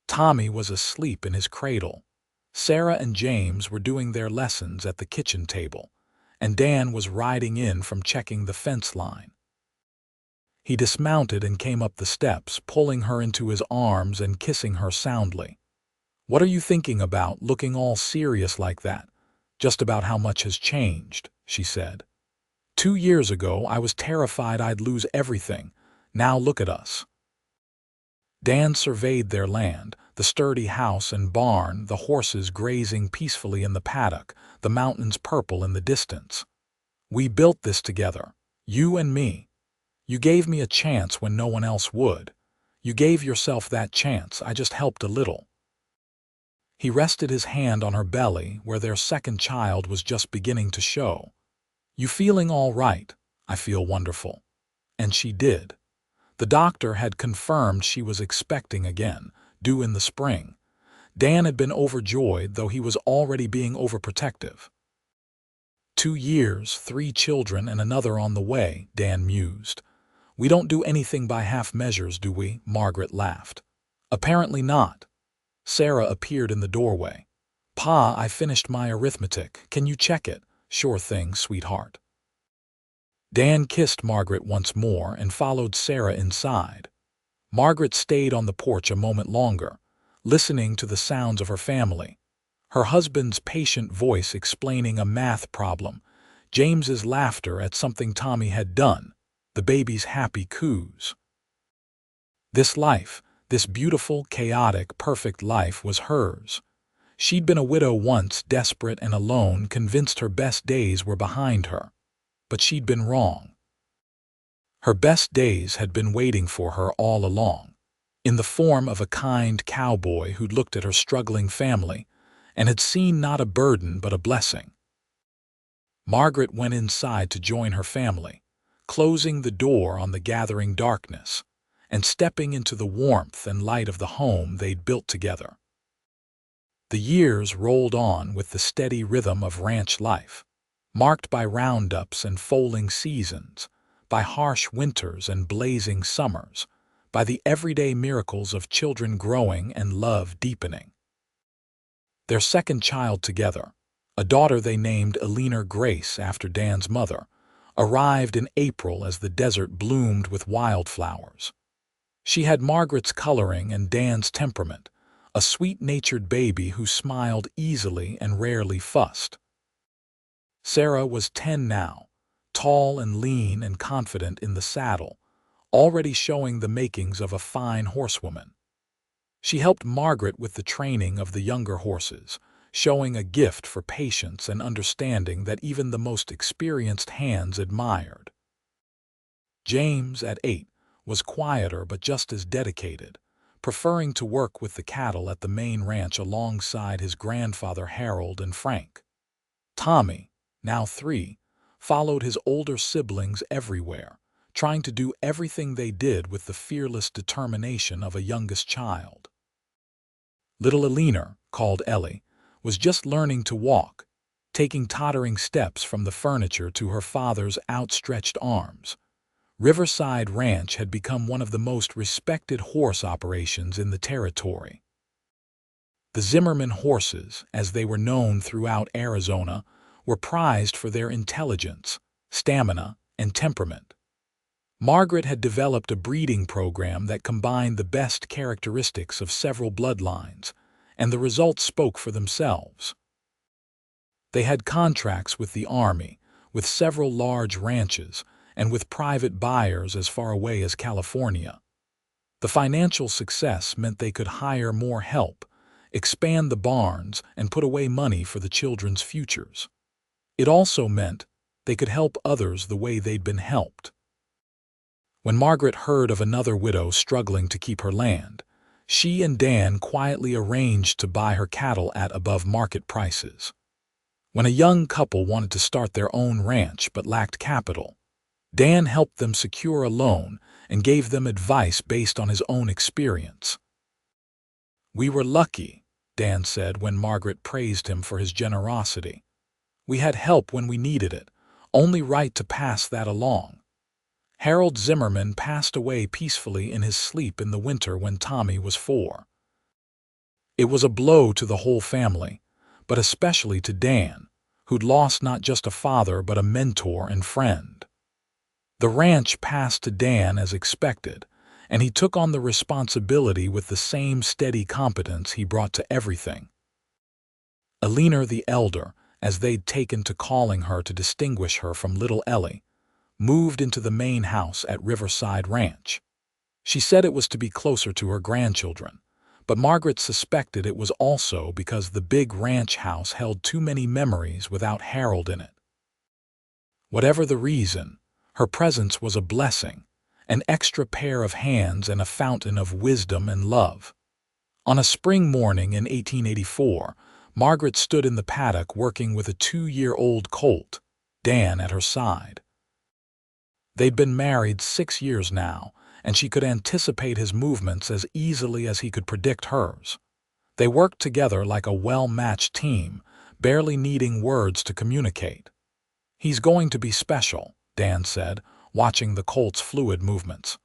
Tommy was asleep in his cradle. Sarah and James were doing their lessons at the kitchen table, and Dan was riding in from checking the fence line. He dismounted and came up the steps, pulling her into his arms and kissing her soundly. "What are you thinking about, looking all serious like that?" "Just about how much has changed," she said. 2 years ago, I was terrified I'd lose everything. Now look at us." Dan surveyed their land, the sturdy house and barn, the horses grazing peacefully in the paddock, the mountains purple in the distance. "We built this together, you and me. You gave me a chance when no one else would. You gave yourself that chance, I just helped a little." He rested his hand on her belly, where their second child was just beginning to show. "You feeling all right?" "I feel wonderful." And she did. The doctor had confirmed she was expecting again, due in the spring. Dan had been overjoyed, though he was already being overprotective. 2 years, 3 children, and another on the way, Dan mused. "We don't do anything by half measures, do we?" Margaret laughed. "Apparently not." Sarah appeared in the doorway. "Pa, I finished my arithmetic. Can you check it?" "Sure thing, sweetheart." Dan kissed Margaret once more and followed Sarah inside. Margaret stayed on the porch a moment longer, listening to the sounds of her family. Her husband's patient voice explaining a math problem, James's laughter at something Tommy had done, the baby's happy coos. This life, this beautiful, chaotic, perfect life was hers. She'd been a widow once, desperate and alone, convinced her best days were behind her. But she'd been wrong. Her best days had been waiting for her all along, in the form of a kind cowboy who'd looked at her struggling family and had seen not a burden but a blessing. Margaret went inside to join her family, closing the door on the gathering darkness and stepping into the warmth and light of the home they'd built together. The years rolled on with the steady rhythm of ranch life, marked by roundups and foaling seasons, by harsh winters and blazing summers, by the everyday miracles of children growing and love deepening. Their second child together, a daughter they named Eleanor Grace after Dan's mother, arrived in April as the desert bloomed with wildflowers. She had Margaret's coloring and Dan's temperament, a sweet-natured baby who smiled easily and rarely fussed. Sarah was 10 now, tall and lean and confident in the saddle, already showing the makings of a fine horsewoman. She helped Margaret with the training of the younger horses, showing a gift for patience and understanding that even the most experienced hands admired. James, at 8, was quieter but just as dedicated, preferring to work with the cattle at the main ranch alongside his grandfather Harold and Frank. Tommy, now 3, followed his older siblings everywhere, trying to do everything they did with the fearless determination of a youngest child. Little Eleanor, called Ellie, was just learning to walk, taking tottering steps from the furniture to her father's outstretched arms. Riverside Ranch had become one of the most respected horse operations in the territory. The Zimmerman horses, as they were known throughout Arizona, were prized for their intelligence, stamina, and temperament. Margaret had developed a breeding program that combined the best characteristics of several bloodlines, and the results spoke for themselves. They had contracts with the Army, with several large ranches, and with private buyers as far away as California. The financial success meant they could hire more help, expand the barns, and put away money for the children's futures. It also meant they could help others the way they'd been helped. When Margaret heard of another widow struggling to keep her land, she and Dan quietly arranged to buy her cattle at above market prices. When a young couple wanted to start their own ranch but lacked capital, Dan helped them secure a loan and gave them advice based on his own experience. "We were lucky," Dan said when Margaret praised him for his generosity. "We had help when we needed it, only right to pass that along." Harold Zimmerman passed away peacefully in his sleep in the winter when Tommy was 4. It was a blow to the whole family, but especially to Dan, who'd lost not just a father but a mentor and friend. The ranch passed to Dan as expected, and he took on the responsibility with the same steady competence he brought to everything. Eleanor the elder, as they'd taken to calling her to distinguish her from little Ellie, moved into the main house at Riverside Ranch. She said it was to be closer to her grandchildren, but Margaret suspected it was also because the big ranch house held too many memories without Harold in it. Whatever the reason, her presence was a blessing, an extra pair of hands and a fountain of wisdom and love. On a spring morning in 1884, Margaret stood in the paddock working with a 2-year-old colt, Dan at her side. They'd been married 6 years now, and she could anticipate his movements as easily as he could predict hers. They worked together like a well-matched team, barely needing words to communicate. "He's going to be special," Dan said, watching the colt's fluid movements.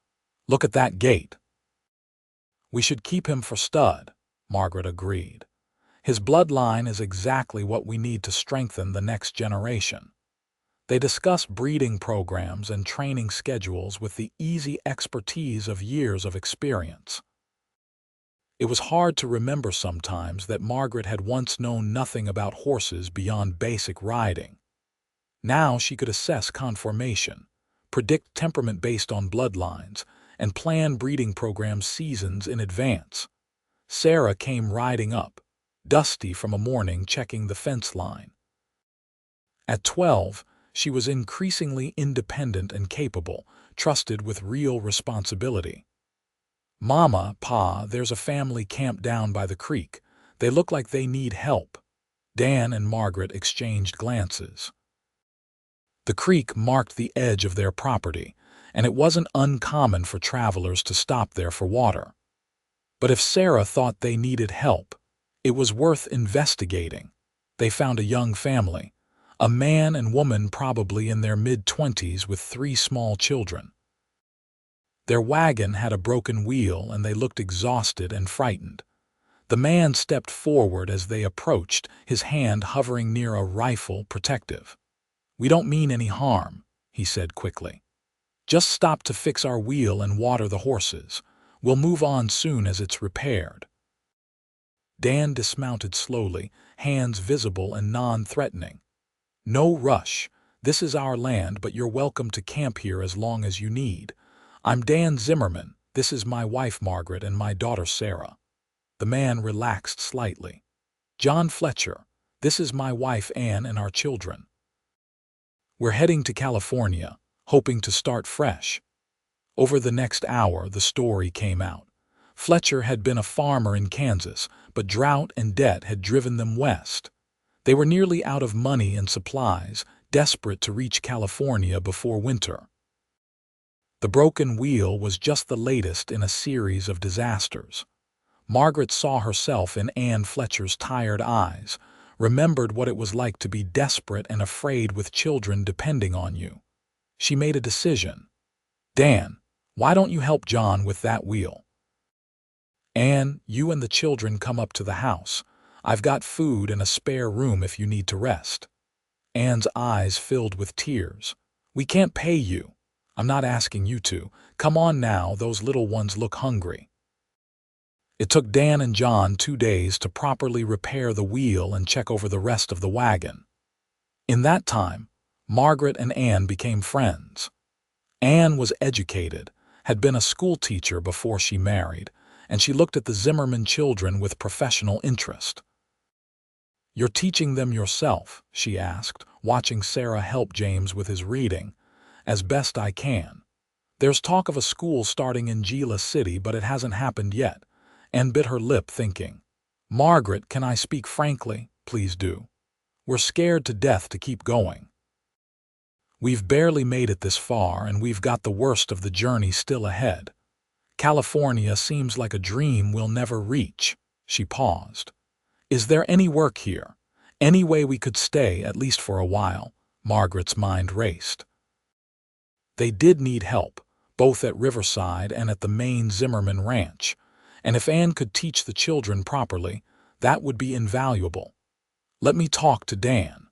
"Look at that gait." "We should keep him for stud," Margaret agreed. "His bloodline is exactly what we need to strengthen the next generation." They discussed breeding programs and training schedules with the easy expertise of years of experience. It was hard to remember sometimes that Margaret had once known nothing about horses beyond basic riding. Now she could assess conformation, predict temperament based on bloodlines, and plan breeding programs seasons in advance. Sarah came riding up, dusty from a morning checking the fence line. At 12, she was increasingly independent and capable, trusted with real responsibility. "Mama, Pa, there's a family camped down by the creek. They look like they need help." Dan and Margaret exchanged glances. The creek marked the edge of their property, and it wasn't uncommon for travelers to stop there for water. But if Sarah thought they needed help, it was worth investigating. They found a young family, a man and woman probably in their mid-20s with 3 small children. Their wagon had a broken wheel and they looked exhausted and frightened. The man stepped forward as they approached, his hand hovering near a rifle, protective. "We don't mean any harm," he said quickly. "Just stop to fix our wheel and water the horses. We'll move on soon as it's repaired." Dan dismounted slowly, hands visible and non-threatening. "No rush. This is our land, but you're welcome to camp here as long as you need. I'm Dan Zimmerman. This is my wife Margaret and my daughter Sarah." The man relaxed slightly. "John Fletcher. This is my wife Ann and our children. We're heading to California, hoping to start fresh." Over the next hour, the story came out. Fletcher had been a farmer in Kansas, but drought and debt had driven them west. They were nearly out of money and supplies, desperate to reach California before winter. The broken wheel was just the latest in a series of disasters. Margaret saw herself in Ann Fletcher's tired eyes, remembered what it was like to be desperate and afraid with children depending on you. She made a decision. "Dan, why don't you help John with that wheel? Ann, you and the children come up to the house. I've got food and a spare room if you need to rest." Ann's eyes filled with tears. "We can't pay you. I'm not asking you to. Come on now, those little ones look hungry." It took Dan and John 2 days to properly repair the wheel and check over the rest of the wagon. In that time, Margaret and Ann became friends. Ann was educated, had been a school teacher before she married, and she looked at the Zimmerman children with professional interest. "You're teaching them yourself?" she asked, watching Sarah help James with his reading. "As best I can. There's talk of a school starting in Gila City, but it hasn't happened yet." Ann bit her lip, thinking, "Margaret, can I speak frankly? Please do. We're scared to death to keep going. We've barely made it this far, and we've got the worst of the journey still ahead. California seems like a dream we'll never reach." She paused. "Is there any work here? Any way we could stay, at least for a while?" Margaret's mind raced. They did need help, both at Riverside and at the main Zimmerman ranch, and if Ann could teach the children properly, that would be invaluable. "Let me talk to Dan."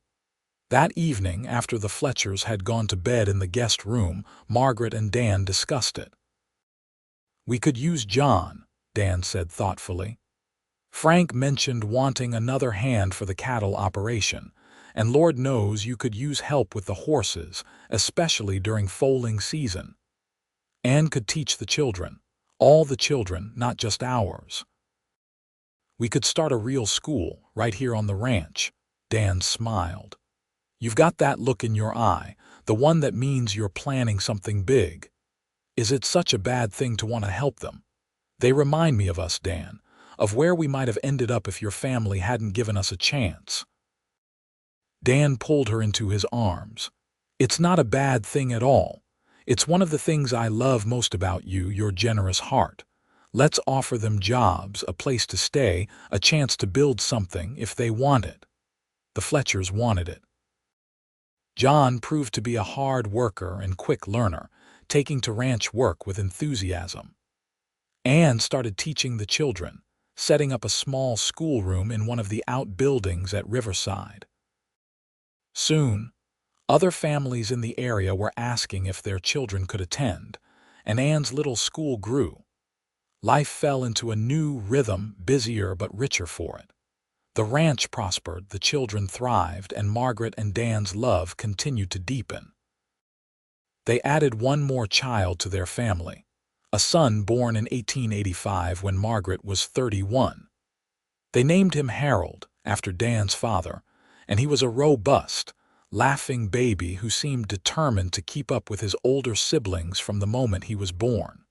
That evening, after the Fletchers had gone to bed in the guest room, Margaret and Dan discussed it. "We could use John," Dan said thoughtfully. "Frank mentioned wanting another hand for the cattle operation, and Lord knows you could use help with the horses, especially during foaling season. Ann could teach the children, all the children, not just ours. We could start a real school right here on the ranch." Dan smiled. "You've got that look in your eye, the one that means you're planning something big. Is it such a bad thing to want to help them? They remind me of us, Dan, of where we might have ended up if your family hadn't given us a chance." Dan pulled her into his arms. "It's not a bad thing at all. It's one of the things I love most about you, your generous heart. Let's offer them jobs, a place to stay, a chance to build something if they want it." The Fletchers wanted it. John proved to be a hard worker and quick learner, taking to ranch work with enthusiasm. Ann started teaching the children, setting up a small schoolroom in one of the outbuildings at Riverside. Soon, other families in the area were asking if their children could attend, and Ann's little school grew. Life fell into a new rhythm, busier but richer for it. The ranch prospered, the children thrived, and Margaret and Dan's love continued to deepen. They added one more child to their family, a son born in 1885 when Margaret was 31. They named him Harold, after Dan's father, and he was a robust, laughing baby who seemed determined to keep up with his older siblings from the moment he was born.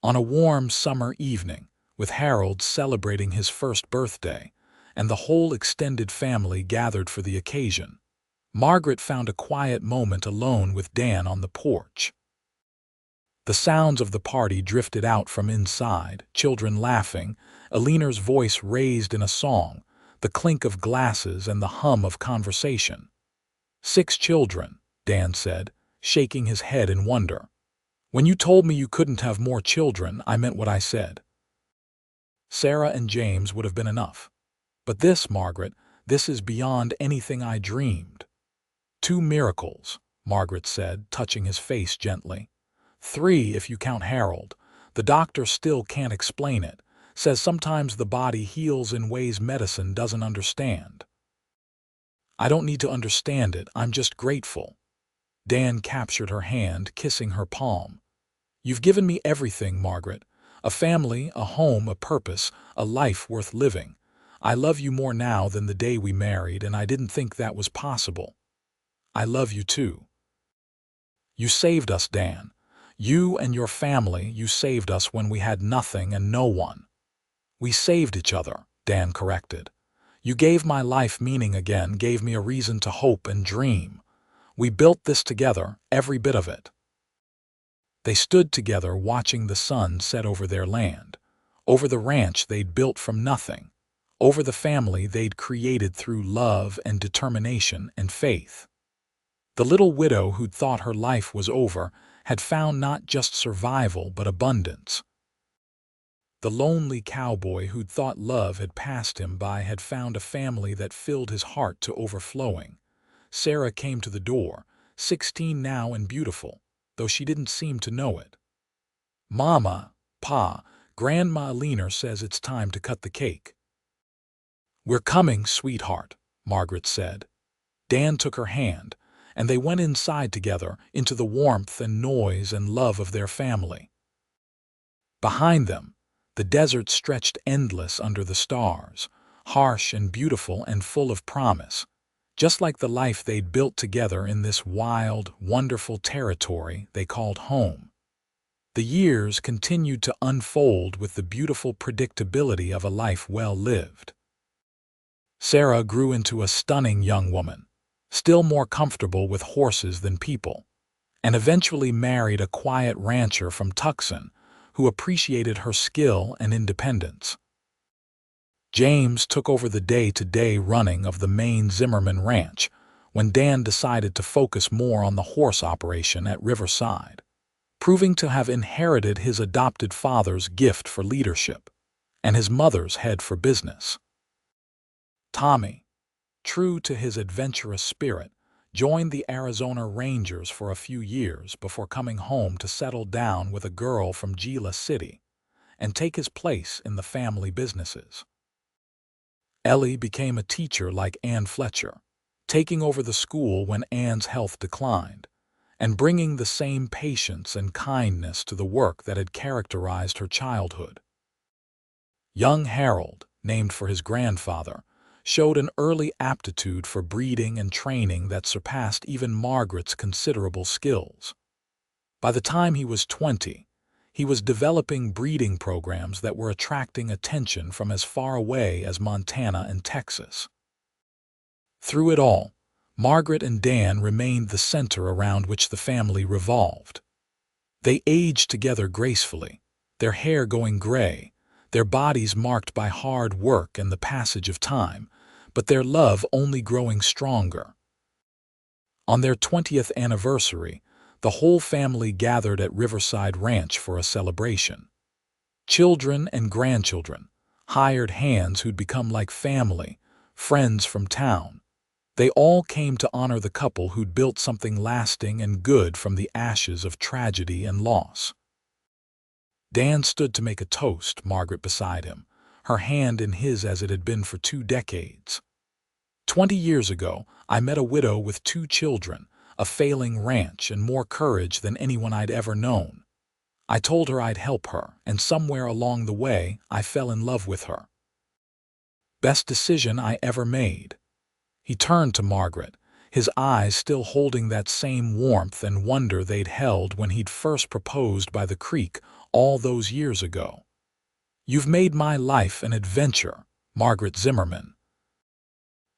On a warm summer evening, with Harold celebrating his first birthday, and the whole extended family gathered for the occasion, Margaret found a quiet moment alone with Dan on the porch. The sounds of the party drifted out from inside, children laughing, Alina's voice raised in a song, the clink of glasses and the hum of conversation. 6 children, Dan said, shaking his head in wonder. "When you told me you couldn't have more children, I meant what I said." Sarah and James would have been enough. But this, Margaret, this is beyond anything I dreamed. 2 miracles, Margaret said, touching his face gently. 3 if you count Harold. The doctor still can't explain it. Says sometimes the body heals in ways medicine doesn't understand. I don't need to understand it, I'm just grateful. Dan captured her hand, kissing her palm. You've given me everything, Margaret. A family, a home, a purpose, a life worth living. I love you more now than the day we married, and I didn't think that was possible. I love you too. You saved us, Dan. You and your family, you saved us when we had nothing and no one. We saved each other, Dan corrected. You gave my life meaning again, gave me a reason to hope and dream. We built this together, every bit of it. They stood together watching the sun set over their land, over the ranch they'd built from nothing, over the family they'd created through love and determination and faith. The little widow who'd thought her life was over had found not just survival but abundance. The lonely cowboy who'd thought love had passed him by had found a family that filled his heart to overflowing. Sarah came to the door, 16 now and beautiful, though she didn't seem to know it. Mama, Pa, Grandma Leaner says it's time to cut the cake. We're coming, sweetheart, Margaret said. Dan took her hand, and they went inside together into the warmth and noise and love of their family. Behind them, the desert stretched endless under the stars, harsh and beautiful and full of promise, just like the life they'd built together in this wild, wonderful territory they called home. The years continued to unfold with the beautiful predictability of a life well lived. Sarah grew into a stunning young woman, still more comfortable with horses than people, and eventually married a quiet rancher from Tucson who appreciated her skill and independence. James took over the day-to-day running of the main Zimmerman ranch when Dan decided to focus more on the horse operation at Riverside, proving to have inherited his adopted father's gift for leadership and his mother's head for business. Tommy, true to his adventurous spirit, joined the Arizona Rangers for a few years before coming home to settle down with a girl from Gila City and take his place in the family businesses. Ellie became a teacher like Ann Fletcher, taking over the school when Ann's health declined, and bringing the same patience and kindness to the work that had characterized her childhood. Young Harold, named for his grandfather, showed an early aptitude for breeding and training that surpassed even Margaret's considerable skills. By the time he was 20, he was developing breeding programs that were attracting attention from as far away as Montana and Texas. Through it all, Margaret and Dan remained the center around which the family revolved. They aged together gracefully, their hair going gray, their bodies marked by hard work and the passage of time, but their love only growing stronger. On their 20th anniversary, the whole family gathered at Riverside Ranch for a celebration. Children and grandchildren, hired hands who'd become like family, friends from town. They all came to honor the couple who'd built something lasting and good from the ashes of tragedy and loss. Dan stood to make a toast, Margaret beside him, her hand in his as it had been for 2 decades. 20 years ago, I met a widow with 2 children, a failing ranch, and more courage than anyone I'd ever known. I told her I'd help her, and somewhere along the way, I fell in love with her. Best decision I ever made. He turned to Margaret, his eyes still holding that same warmth and wonder they'd held when he'd first proposed by the creek all those years ago. You've made my life an adventure, Margaret Zimmerman.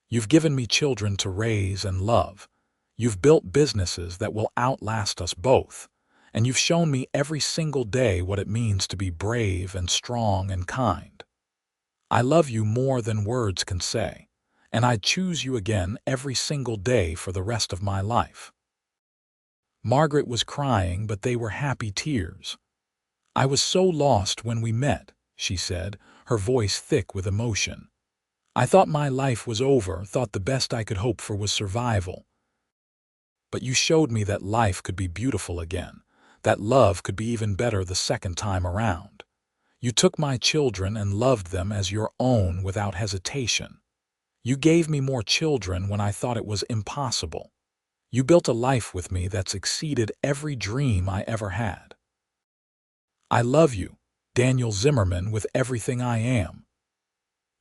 You've given me children to raise and love. You've built businesses that will outlast us both, and you've shown me every single day what it means to be brave and strong and kind. I love you more than words can say, and I'd choose you again every single day for the rest of my life. Margaret was crying, but they were happy tears. I was so lost when we met, she said, her voice thick with emotion. "I thought my life was over, thought the best I could hope for was survival. But you showed me that life could be beautiful again, that love could be even better the second time around. You took my children and loved them as your own without hesitation. You gave me more children when I thought it was impossible. You built a life with me that's exceeded every dream I ever had. I love you, Daniel Zimmerman, with everything I am."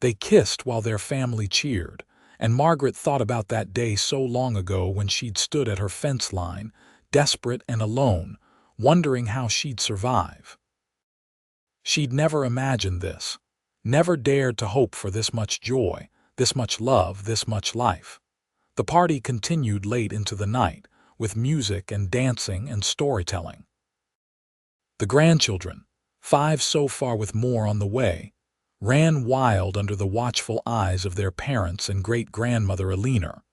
They kissed while their family cheered, and Margaret thought about that day so long ago when she'd stood at her fence line, desperate and alone, wondering how she'd survive. She'd never imagined this, never dared to hope for this much joy, this much love, this much life. The party continued late into the night, with music and dancing and storytelling. The grandchildren, 5 so far with more on the way, ran wild under the watchful eyes of their parents and great-grandmother Eleanor,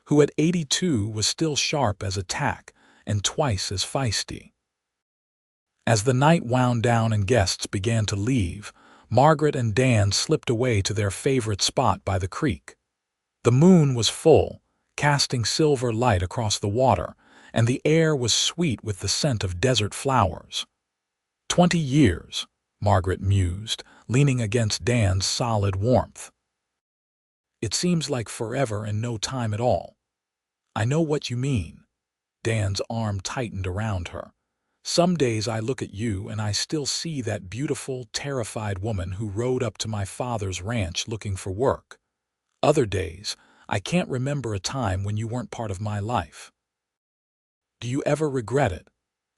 who at 82 was still sharp as a tack and twice as feisty. As the night wound down and guests began to leave, Margaret and Dan slipped away to their favorite spot by the creek. The moon was full, casting silver light across the water, and the air was sweet with the scent of desert flowers. 20 years, Margaret mused, leaning against Dan's solid warmth. "It seems like forever and no time at all." "I know what you mean." Dan's arm tightened around her. "Some days I look at you and I still see that beautiful, terrified woman who rode up to my father's ranch looking for work. Other days, I can't remember a time when you weren't part of my life." "Do you ever regret it?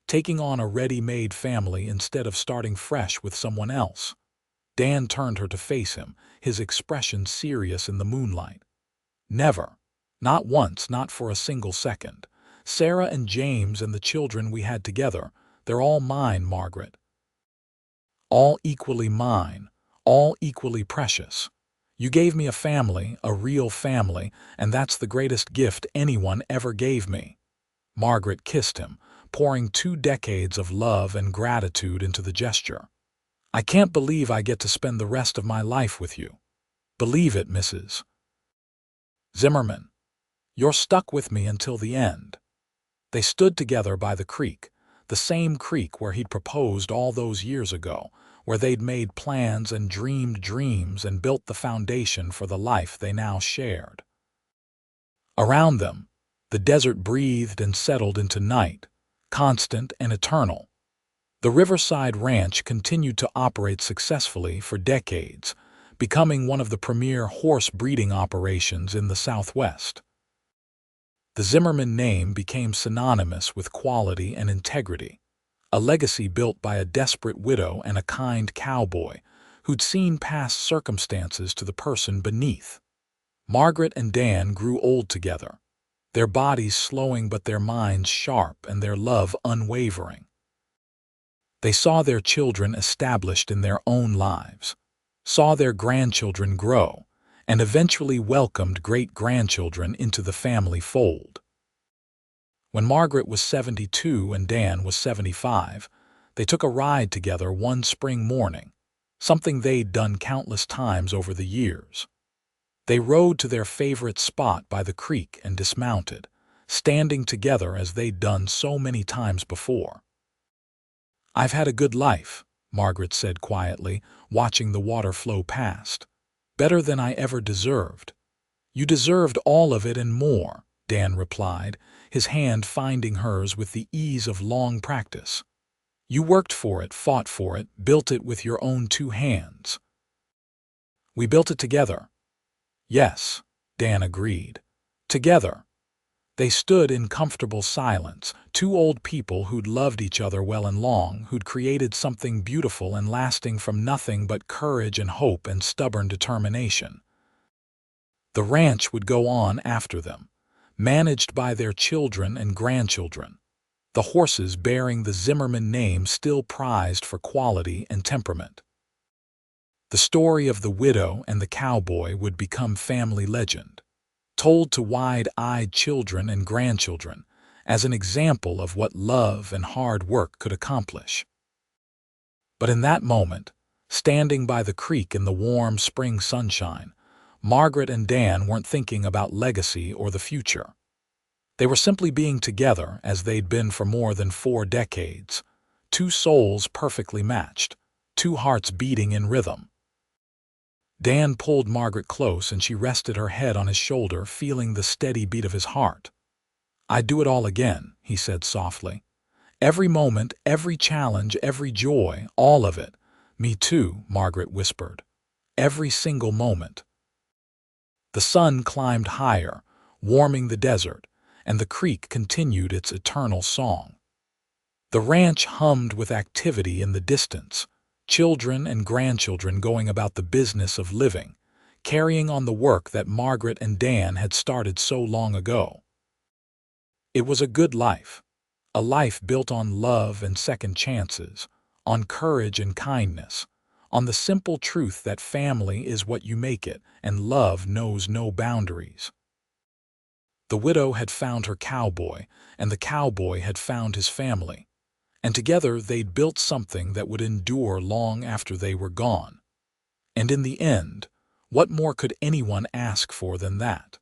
Taking on a ready-made family instead of starting fresh with someone else?" Dan turned her to face him, his expression serious in the moonlight. "Never. Not once, not for a single second. Sarah and James and the children we had together, they're all mine, Margaret. All equally mine, all equally precious. You gave me a family, a real family, and that's the greatest gift anyone ever gave me." Margaret kissed him, pouring 2 decades of love and gratitude into the gesture. "I can't believe I get to spend the rest of my life with you." "Believe it, Mrs. Zimmerman. You're stuck with me until the end." They stood together by the creek, the same creek where he'd proposed all those years ago, where they'd made plans and dreamed dreams and built the foundation for the life they now shared. Around them, the desert breathed and settled into night, constant and eternal. The Riverside Ranch continued to operate successfully for decades, becoming one of the premier horse breeding operations in the Southwest. The Zimmerman name became synonymous with quality and integrity, a legacy built by a desperate widow and a kind cowboy who'd seen past circumstances to the person beneath. Margaret and Dan grew old together, their bodies slowing but their minds sharp and their love unwavering. They saw their children established in their own lives, saw their grandchildren grow, and eventually welcomed great-grandchildren into the family fold. When Margaret was 72 and Dan was 75, they took a ride together one spring morning, something they'd done countless times over the years. They rode to their favorite spot by the creek and dismounted, standing together as they'd done so many times before. "I've had a good life," Margaret said quietly, watching the water flow past. "Better than I ever deserved." "You deserved all of it and more," Dan replied, his hand finding hers with the ease of long practice. "You worked for it, fought for it, built it with your own 2 hands." "We built it together." "Yes," Dan agreed. "Together." They stood in comfortable silence, 2 old people who'd loved each other well and long, who'd created something beautiful and lasting from nothing but courage and hope and stubborn determination. The ranch would go on after them, managed by their children and grandchildren, the horses bearing the Zimmerman name still prized for quality and temperament. The story of the widow and the cowboy would become family legend, told to wide-eyed children and grandchildren as an example of what love and hard work could accomplish. But in that moment, Standing by the creek in the warm spring sunshine, Margaret and Dan weren't thinking about legacy or the future. They were simply being together as they'd been for more than 4 decades. Two souls perfectly matched, two hearts beating in rhythm. Dan pulled Margaret close and she rested her head on his shoulder, feeling the steady beat of his heart. "I'd do it all again," he said softly. "Every moment, every challenge, every joy, all of it." "Me too," Margaret whispered. "Every single moment." The sun climbed higher, warming the desert, and the creek continued its eternal song. The ranch hummed with activity in the distance, children and grandchildren going about the business of living, carrying on the work that Margaret and Dan had started so long ago. It was a good life, a life built on love and second chances, on courage and kindness, on the simple truth that family is what you make it and love knows no boundaries. The widow had found her cowboy, and the cowboy had found his family, and together they'd built something that would endure long after they were gone. And in the end, what more could anyone ask for than that?